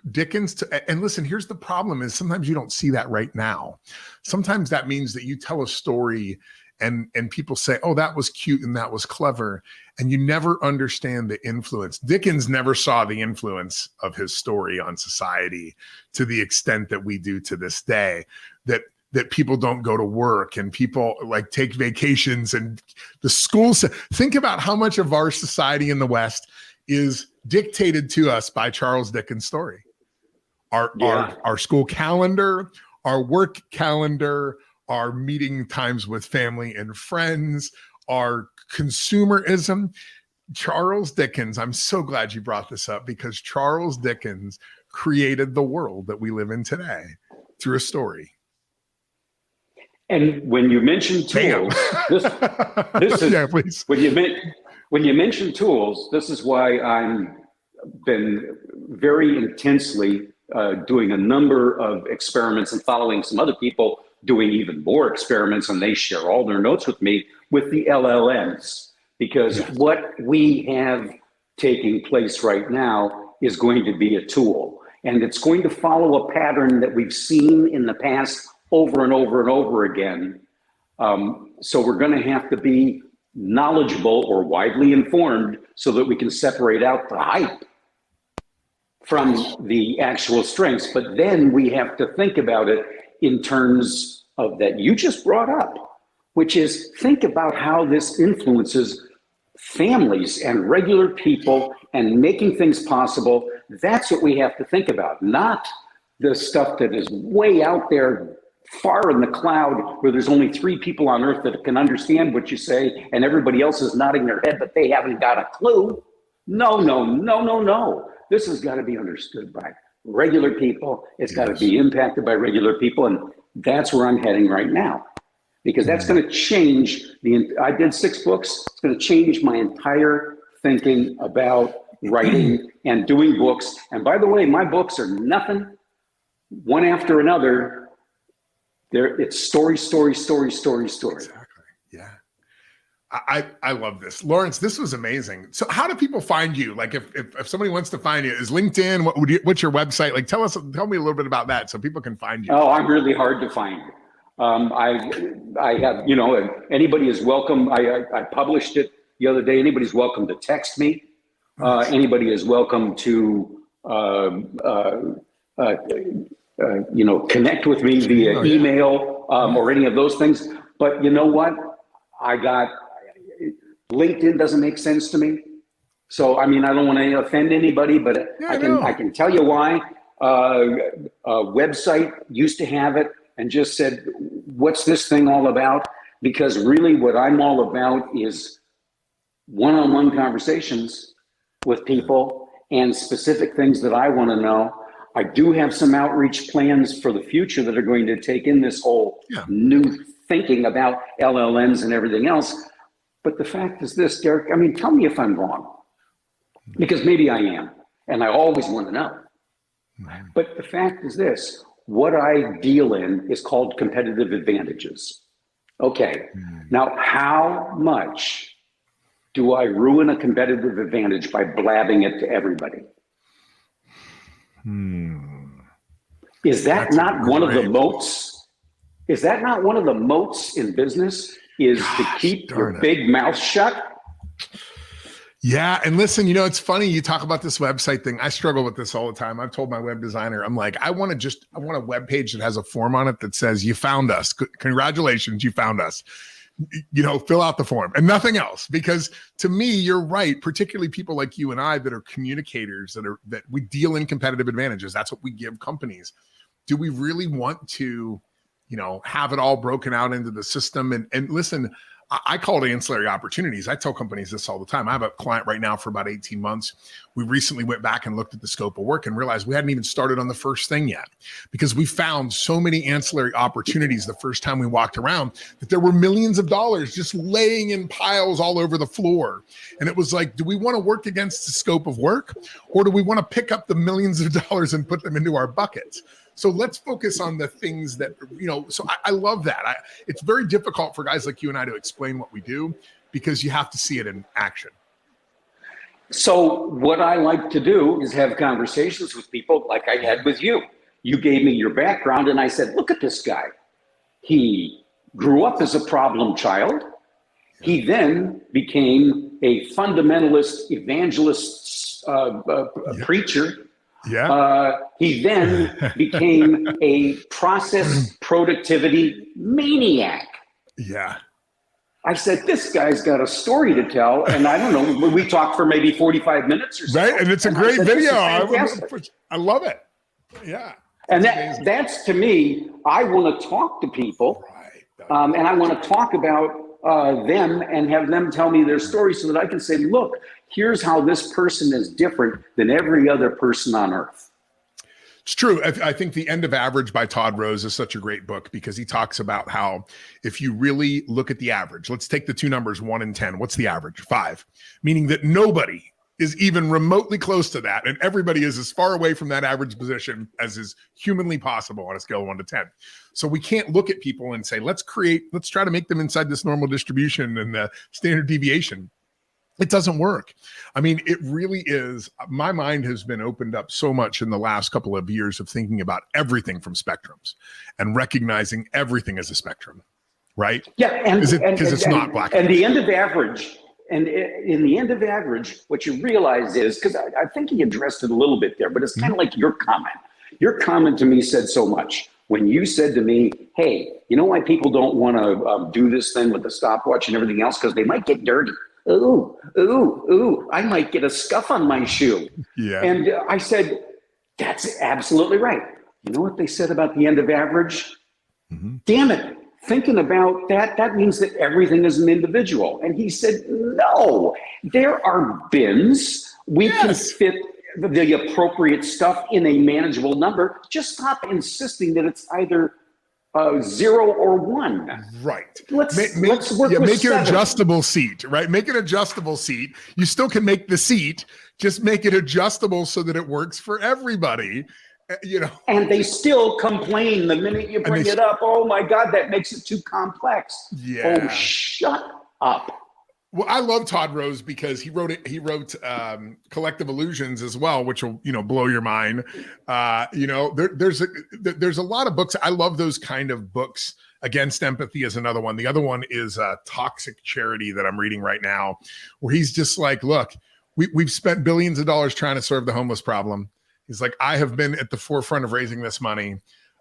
Dickens, and listen, here's the problem is sometimes you don't see that right now. Sometimes that means that you tell a story and people say, oh, that was cute and that was clever. And you never understand the influence. Dickens never saw the influence of his story on society to the extent that we do to this day, that people don't go to work and people like take vacations, and the schools. Think about how much of our society in the West is dictated to us by Charles Dickens' story. Our school calendar, our work calendar, our meeting times with family and friends, our consumerism. Charles Dickens, I'm so glad you brought this up, because Charles Dickens created the world that we live in today through a story. And when you mention tools, this is, yeah, please. When you mention tools, this is why I've been very intensely doing a number of experiments and following some other people doing even more experiments, and they share all their notes with me with the LLMs, because what we have taking place right now is going to be a tool, and it's going to follow a pattern that we've seen in the past over and over and over again. So we're going to have to be knowledgeable or widely informed so that we can separate out the hype from the actual strengths. But then we have to think about it in terms of that you just brought up, which is think about how this influences families and regular people and making things possible. That's what we have to think about, not the stuff that is way out there far in the cloud where there's only 3 people on earth that can understand what you say and everybody else is nodding their head, but they haven't got a clue. No. This has got to be understood by regular people. It's got to be impacted by regular people. And that's where I'm heading right now, because that's going to change I did 6 books. It's going to change my entire thinking about writing and doing books. And by the way, my books are nothing one after another. It's story. Exactly. Yeah. I love this. Laurence, this was amazing. So how do people find you? Like if somebody wants to find you, is LinkedIn, what's your website? Like tell me a little bit about that so people can find you. Oh, I'm really hard to find. I have, anybody is welcome. I published it the other day. Anybody's welcome to text me. Anybody is welcome to, connect with me via email or any of those things. But you know what? LinkedIn doesn't make sense to me. So, I don't want to offend anybody, but I can tell you why. A website used to have it and just said, what's this thing all about? Because really what I'm all about is one-on-one conversations with people and specific things that I want to know. I do have some outreach plans for the future that are going to take in this whole new thinking about LLMs and everything else. But the fact is this, Derrick, tell me if I'm wrong, because maybe I am, and I always want to know. But the fact is this, what I deal in is called competitive advantages. Okay, now how much do I ruin a competitive advantage by blabbing it to everybody? Is that not one of the moats? Is that not one of the moats in business? Is to keep your big mouth shut? Yeah. And listen, it's funny. You talk about this website thing. I struggle with this all the time. I've told my web designer, I'm like, I want a web page that has a form on it that says, you found us. Congratulations. You found us. Fill out the form and nothing else. Because to me, you're right. Particularly people like you and I that are communicators that we deal in competitive advantages. That's what we give companies. Do we really want to have it all broken out into the system? And listen, I call it ancillary opportunities. I tell companies this all the time. I have a client right now for about 18 months. We recently went back and looked at the scope of work and realized we hadn't even started on the first thing yet, because we found so many ancillary opportunities the first time we walked around that there were millions of dollars just laying in piles all over the floor. And it was like, do we want to work against the scope of work, or do we want to pick up the millions of dollars and put them into our buckets? So let's focus on the things that, so I love that. It's very difficult for guys like you and I to explain what we do, because you have to see it in action. So what I like to do is have conversations with people like I had with you. You gave me your background and I said, look at this guy. He grew up as a problem child. He then became a fundamentalist, evangelist, preacher. Yeah. He then became a process productivity maniac. Yeah. I said, this guy's got a story to tell. And I don't know, we talked for maybe 45 minutes or so. Right. And it's a great video. I love it. Yeah. And that's to me, I want to talk to people. Right. And I want to talk about them and have them tell me their story so that I can say, look, here's how this person is different than every other person on earth. It's true. I think The End of Average by Todd Rose is such a great book, because he talks about how if you really look at the average, let's take the two numbers 1 and 10. What's the average? 5, meaning that nobody is even remotely close to that. And everybody is as far away from that average position as is humanly possible on a scale of 1 to 10. So we can't look at people and say, let's try to make them inside this normal distribution and the standard deviation. It doesn't work. It really is. My mind has been opened up so much in the last couple of years of thinking about everything from spectrums and recognizing everything as a spectrum, right? Yeah. Because it's not black. And the end of average, and in the end of average, what you realize is, because I think he addressed it a little bit there, but it's kind of like your comment. Your comment to me said so much. When you said to me, hey, you know why people don't want to do this thing with the stopwatch and everything else? Because they might get dirty. Ooh, I might get a scuff on my shoe. Yeah. And I said, that's absolutely right. You know what they said about the end of average? Mm-hmm. Damn it. Thinking about that means that everything is an individual. And he said, no, there are bins. We can fit the appropriate stuff in a manageable number. Just stop insisting that it's either 0 or 1. Right. Let's work with make 7. an adjustable seat, right? Make an adjustable seat. You still can make the seat, just make it adjustable so that it works for everybody. And they still complain the minute you bring it up. Oh my God, that makes it too complex. Yeah. Oh, shut up. Well, I love Todd Rose because he wrote Collective Illusions as well, which will, blow your mind. There's a lot of books. I love those kind of books. Against Empathy is another one. The other one is Toxic Charity that I'm reading right now, where he's just like, look, we've spent billions of dollars trying to solve the homeless problem. He's like, I have been at the forefront of raising this money.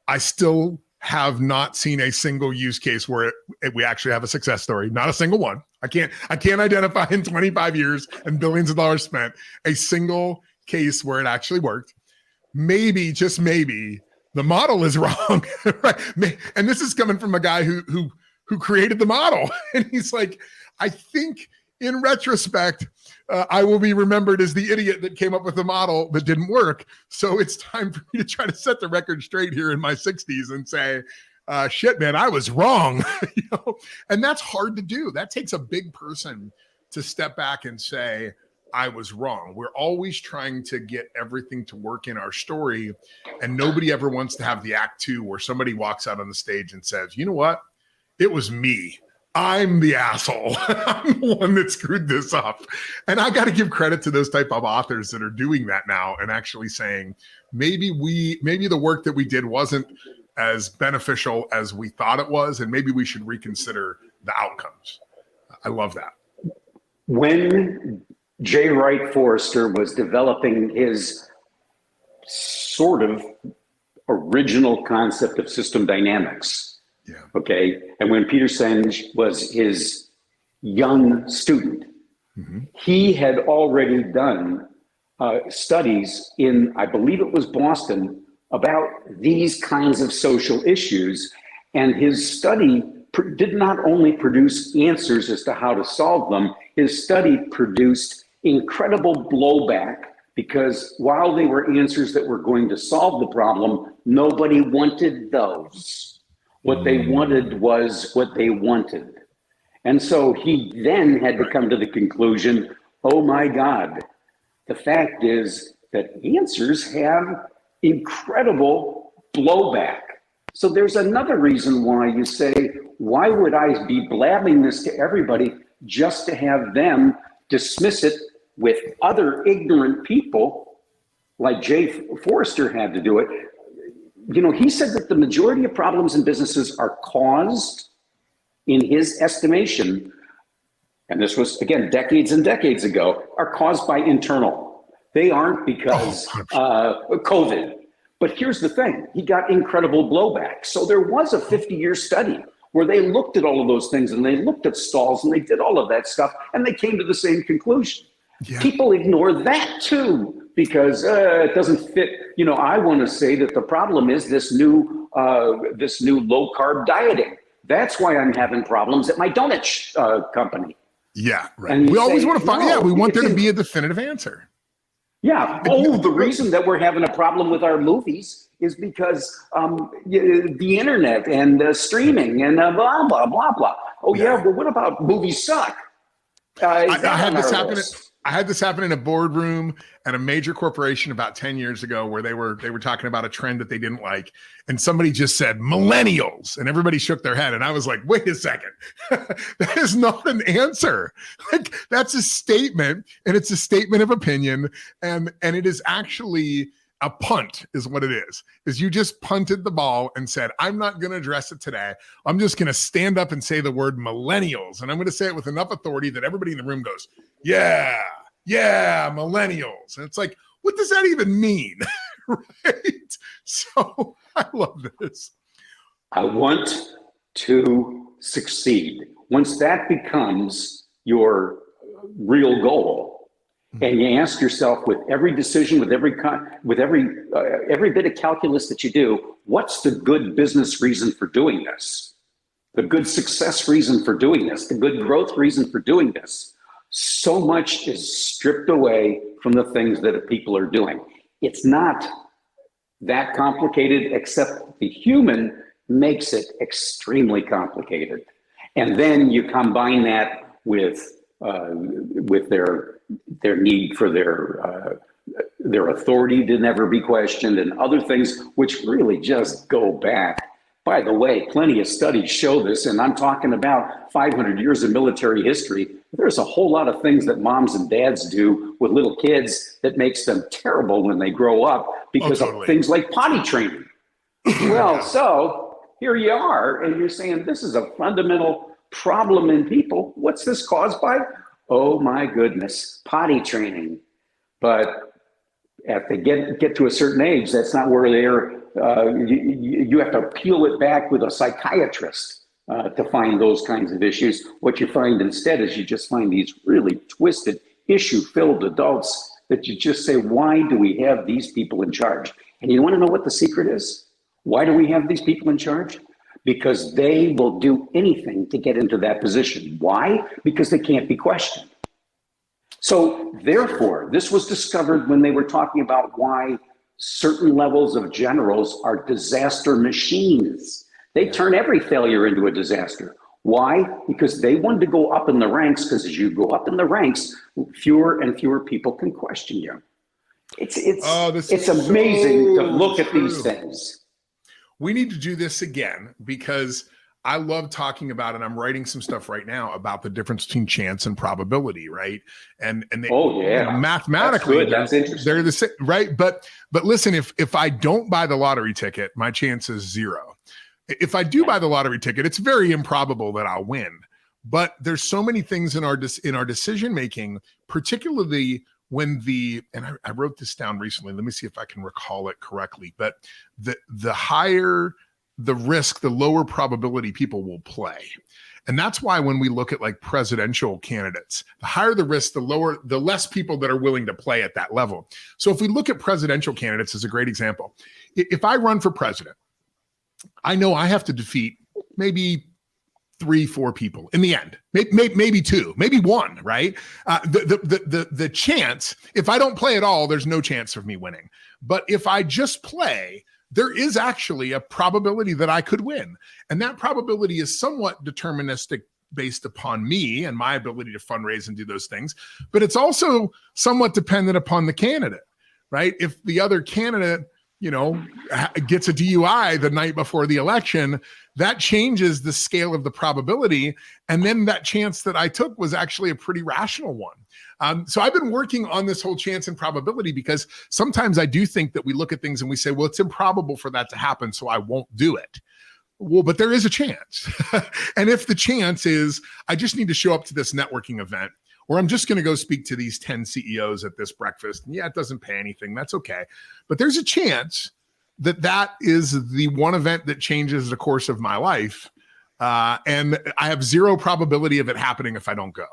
I still have not seen a single use case where we actually have a success story. Not a single one. I can't identify in 25 years and billions of dollars spent a single case where it actually worked. Maybe, just maybe, the model is wrong. Right? And this is coming from a guy who created the model. And he's like, I think in retrospect, I will be remembered as the idiot that came up with the model that didn't work. So it's time for me to try to set the record straight here in my 60s and say, shit, man, I was wrong. And that's hard to do. That takes a big person to step back and say, I was wrong. We're always trying to get everything to work in our story. And nobody ever wants to have the act 2 where somebody walks out on the stage and says, you know what? It was me. I'm the asshole. I'm the one that screwed this up. And I got to give credit to those type of authors that are doing that now and actually saying, maybe the work that we did wasn't as beneficial as we thought it was, and maybe we should reconsider the outcomes. I love that. When J. Wright Forrester was developing his sort of original concept of system dynamics, okay, and when Peter Senge was his young student, he had already done studies in, I believe it was Boston, about these kinds of social issues. And his study did not only produce answers as to how to solve them, his study produced incredible blowback, because while they were answers that were going to solve the problem, nobody wanted those. What they wanted was what they wanted. And so he then had to come to the conclusion, oh my God, the fact is that answers have incredible blowback. So there's another reason why you say, why would I be blabbing this to everybody just to have them dismiss it with other ignorant people like Jay Forrester had to do it? He said that the majority of problems in businesses are caused, in his estimation, and this was, again, decades and decades ago, are caused by internal. They aren't because COVID. But here's the thing, he got incredible blowback. So there was a 50-year study where they looked at all of those things, and they looked at stalls, and they did all of that stuff, and they came to the same conclusion. Yeah. People ignore that too, because it doesn't fit. I want to say that the problem is this new low carb dieting. That's why I'm having problems at my donut company. Yeah, right. And we always want to find. We want there to be a definitive answer. Yeah. The reason that we're having a problem with our movies is because the internet and streaming and blah blah blah blah. Oh yeah. Well, what about movies suck? I had this happen in a boardroom at a major corporation about 10 years ago, where they were talking about a trend that they didn't like. And somebody just said millennials, and everybody shook their head. And I was like, wait a second, that is not an answer. Like, that's a statement, and it's a statement of opinion. And it is actually a punt is what it is you just punted the ball and said, I'm not going to address it today. I'm just going to stand up and say the word millennials. And I'm going to say it with enough authority that everybody in the room goes, yeah, millennials. And it's like, what does that even mean? Right? So I love this. I want to succeed. Once that becomes your real goal, and you ask yourself with every decision, with every bit of calculus that you do, what's the good business reason for doing this? The good success reason for doing this? The good growth reason for doing this? so much is stripped away from the things that people are doing. It's not that complicated, except the human makes it extremely complicated. And then you combine that with their need for their authority to never be questioned and other things, which really just go back. By the way, plenty of studies show this, and I'm talking about 500 years of military history. There's a whole lot of things that moms and dads do with little kids that makes them terrible when they grow up because of things like potty training. Well, so here you are, and you're saying this is a fundamental problem in people. What's this caused by? Oh my goodness, potty training. But if they get to a certain age, that's not where they're. You have to peel it back with a psychiatrist to find those kinds of issues. What you find instead is you just find these really twisted, issue-filled adults that you just say, why do we have these people in charge? And you want to know what the secret is? Why do we have these people in charge? Because they will do anything to get into that position. Why? Because they can't be questioned. So therefore, this was discovered when they were talking about why certain levels of generals are disaster machines. They turn every failure into a disaster. Why? Because they wanted to go up in the ranks, because as you go up in the ranks, fewer and fewer people can question you. It's amazing to look at these things. We need to do this again because I love talking about, and I'm writing some stuff right now about the difference between chance and probability, right? And they, mathematically, that's interesting. They're the same, right? But listen, if I don't buy the lottery ticket, my chance is 0. If I do buy the lottery ticket, it's very improbable that I'll win. But there's so many things in our decision making, particularly when I wrote this down recently. Let me see if I can recall it correctly. But the higher the risk, the lower probability people will play. And that's why when we look at like presidential candidates, the higher the risk, the less people that are willing to play at that level. So if we look at presidential candidates as a great example, if I run for president, I know I have to defeat maybe 3-4 people in the end, maybe 2, maybe 1, right? The chance, if I don't play at all, there's no chance of me winning. But if I just play, there is actually a probability that I could win. And that probability is somewhat deterministic based upon me and my ability to fundraise and do those things. But it's also somewhat dependent upon the candidate, right? If the other candidate, gets a DUI the night before the election, that changes the scale of the probability. And then that chance that I took was actually a pretty rational one. So I've been working on this whole chance and probability because sometimes I do think that we look at things and we say, well, it's improbable for that to happen, so I won't do it. Well, but there is a chance. And if the chance is, I just need to show up to this networking event, or I'm just going to go speak to these 10 CEOs at this breakfast. And yeah, it doesn't pay anything. That's okay. But there's a chance that is the one event that changes the course of my life. And I have 0 probability of it happening if I don't go.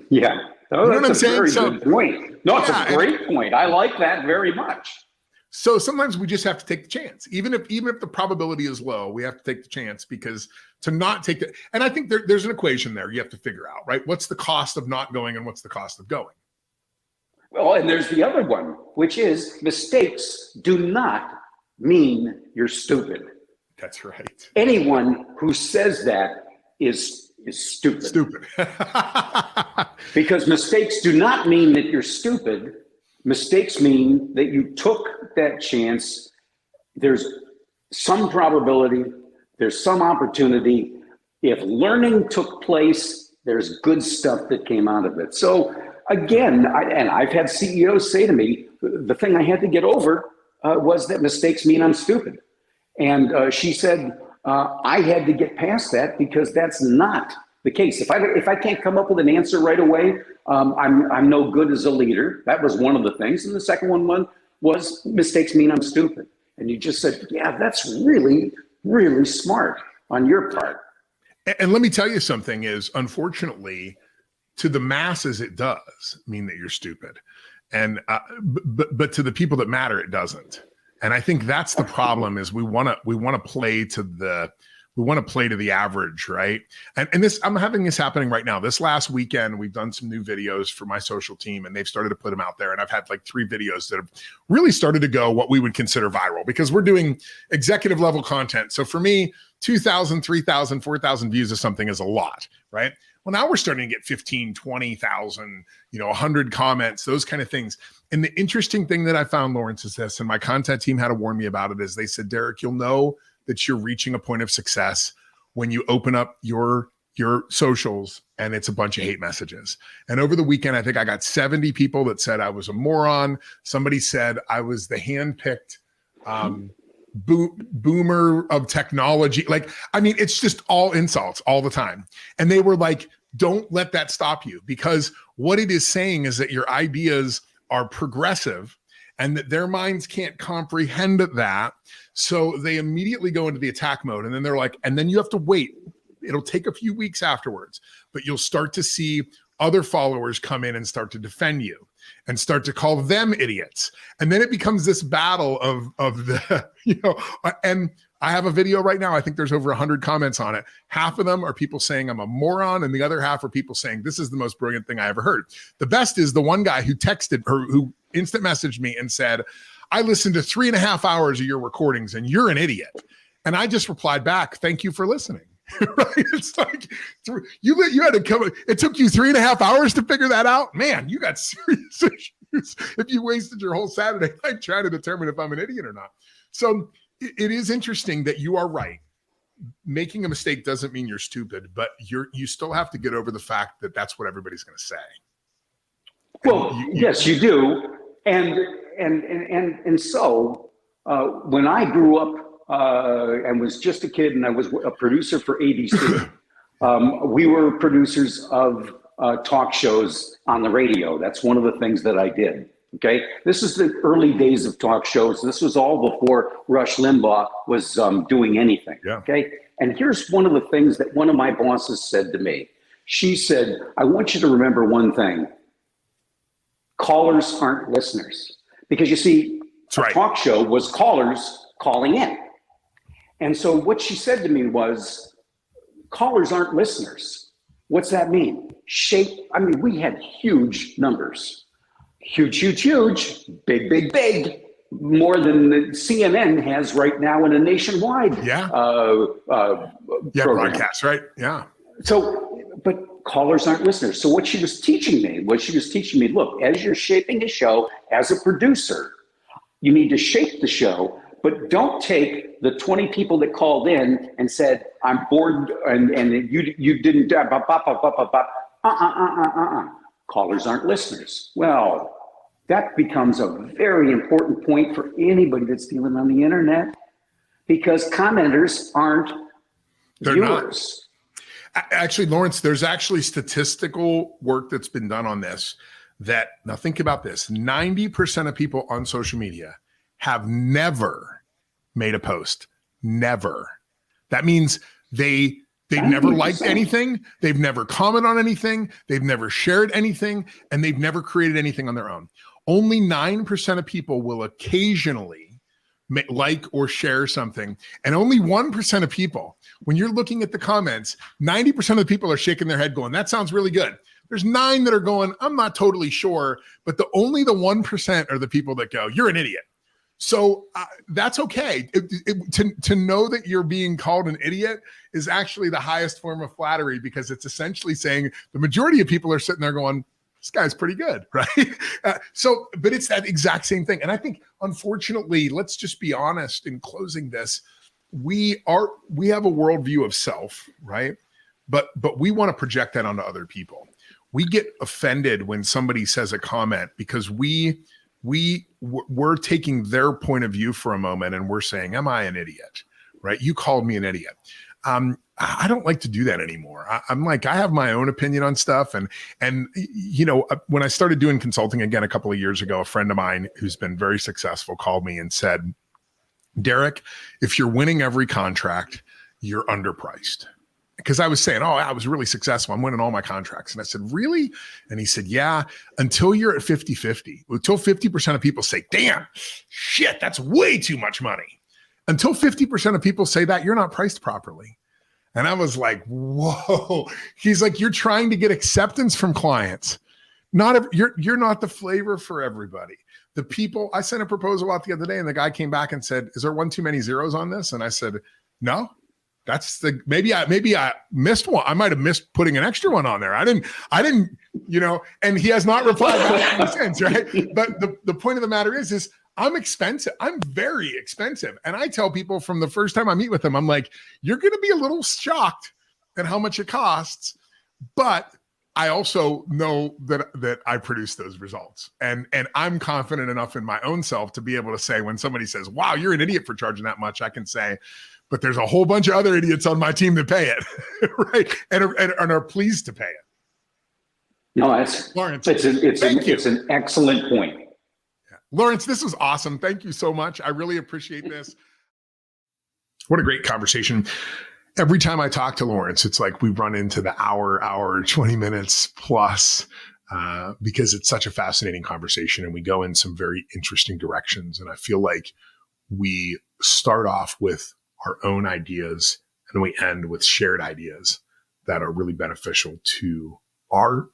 Yeah. Oh, you know what I'm saying? Very good point. No, it's a great point. I like that very much. So sometimes we just have to take the chance. Even if the probability is low, we have to take the chance, because to not take it. And I think there's an equation there you have to figure out, right? What's the cost of not going and what's the cost of going? Well, and there's the other one, which is mistakes do not mean you're stupid. That's right. Anyone who says that is stupid. Stupid. Because mistakes do not mean that you're stupid. Mistakes mean that you took that chance. There's some probability, there's some opportunity. If learning took place, there's good stuff that came out of it. So again, I've had CEOs say to me, the thing I had to get over was that mistakes mean I'm stupid. And she said, I had to get past that because that's not the case. If I can't come up with an answer right away, I'm no good as a leader. That was one of the things. And the second one was mistakes mean I'm stupid. And you just said, yeah, that's really, really smart on your part. And let me tell you something is, unfortunately, to the masses, it does mean that you're stupid. And but to the people that matter, it doesn't. And I think that's the problem is we want to play to the we want to play to the average, right? And this, I'm having this happening right now. This last weekend, we've done some new videos for my social team, and they've started to put them out there. And I've had like 3 videos that have really started to go what we would consider viral, because we're doing executive level content. So for me, 2,000, 3,000, 4,000 views of something is a lot, right? Well, now we're starting to get 15, 20,000, 100 comments, those kind of things. And the interesting thing that I found, Laurence, is this, and my content team had to warn me about it, is they said, Derrick, you'll know that you're reaching a point of success when you open up your socials and it's a bunch of hate messages. And over the weekend, I think I got 70 people that said I was a moron. Somebody said I was the handpicked boomer of technology. Like, I mean, it's just all insults all the time. And they were like, don't let that stop you, because what it is saying is that your ideas are progressive and that their minds can't comprehend that. So they immediately go into the attack mode. And then they're like, and then you have to wait. It'll take a few weeks afterwards, but you'll start to see other followers come in and start to defend you and start to call them idiots. And then it becomes this battle of the, and I have a video right now. I think there's over 100 comments on it. Half of them are people saying I'm a moron, and the other half are people saying this is the most brilliant thing I ever heard. The best is the one guy who texted or who instant messaged me and said, I listened to 3.5 hours of your recordings and you're an idiot. And I just replied back, thank you for listening. Right? It's like you had to come. It took you 3.5 hours to figure that out. Man, you got serious issues if you wasted your whole Saturday night trying to determine if I'm an idiot or not. So it is interesting that you are right. Making a mistake doesn't mean you're stupid, but you still have to get over the fact that that's what everybody's going to say. Well, yes, you do. And so when I grew up and was just a kid, and I was a producer for ABC, we were producers of talk shows on the radio. That's one of the things that I did. Okay, this is the early days of talk shows. This was all before Rush Limbaugh was doing anything. Yeah. Okay, and here's one of the things that one of my bosses said to me. She said, I want you to remember one thing. Callers aren't listeners. Because you see, a talk show was callers calling in. And so what she said to me was, callers aren't listeners. What's that mean? I mean, we had huge numbers. Huge, big, more than the CNN has right now in a nationwide broadcast, right? Yeah. So, but callers aren't listeners. So what she was teaching me, look, as you're shaping a show as a producer, you need to shape the show, but don't take the 20 people that called in and said, I'm bored and you didn't, Callers aren't listeners. Well, that becomes a very important point for anybody that's dealing on the internet, because commenters aren't viewers. Not. Actually, Laurence, there's actually statistical work that's been done on this that, now think about this, 90% of people on social media have never made a post. Never. That means they've never liked anything. They've never commented on anything. They've never shared anything, and they've never created anything on their own. Only 9% of people will occasionally like or share something. And only 1% of people, when you're looking at the comments, 90% of the people are shaking their head going, that sounds really good. There's 9 that are going, I'm not totally sure, but only the 1% are the people that go, you're an idiot. So that's okay. To know that you're being called an idiot is actually the highest form of flattery, because it's essentially saying the majority of people are sitting there going, this guy's pretty good, right? But it's that exact same thing. And I think, unfortunately, let's just be honest in closing this. We have a worldview of self, right? But we want to project that onto other people. We get offended when somebody says a comment because we're taking their point of view for a moment and we're saying, am I an idiot? Right? You called me an idiot. I don't like to do that anymore. I'm like, I have my own opinion on stuff. And when I started doing consulting again a couple of years ago, a friend of mine who's been very successful called me and said, Derrick, if you're winning every contract, you're underpriced. Because I was saying, I was really successful. I'm winning all my contracts. And I said, really? And he said, yeah, until you're at 50-50, until 50% of people say, damn, shit, that's way too much money. Until 50% of people say that, you're not priced properly. And I was like, whoa. He's like, you're trying to get acceptance from clients. You're not the flavor for everybody. The people, I sent a proposal out the other day and the guy came back and said, is there one too many zeros on this? And I said, no, maybe I missed one. I might've missed putting an extra one on there. I didn't, and he has not replied back since, right? But the point of the matter is I'm expensive. I'm very expensive. And I tell people from the first time I meet with them, I'm like, you're going to be a little shocked at how much it costs, but I also know that I produce those results. And I'm confident enough in my own self to be able to say, when somebody says, wow, you're an idiot for charging that much, I can say, but there's a whole bunch of other idiots on my team that pay it, right? And are pleased to pay it. No, Laurence, it's an excellent point. Laurence, this was awesome. Thank you so much. I really appreciate this. What a great conversation. Every time I talk to Laurence, it's like we run into the hour, 20 minutes plus, because it's such a fascinating conversation and we go in some very interesting directions. And I feel like we start off with our own ideas and we end with shared ideas that are really beneficial to our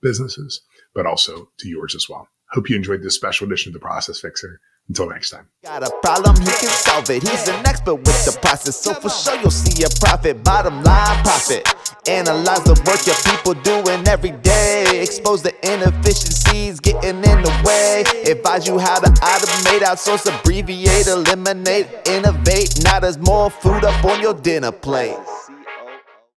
businesses, but also to yours as well. Hope you enjoyed this special edition of The Process Fixer. Until next time. Got a problem, he can solve it. He's an expert with the process, so for sure you'll see a profit. Bottom line profit. Analyze the work your people doing every day. Expose the inefficiencies getting in the way. Advise you how to automate, outsource, abbreviate, eliminate, innovate. Now there's more food up on your dinner plate.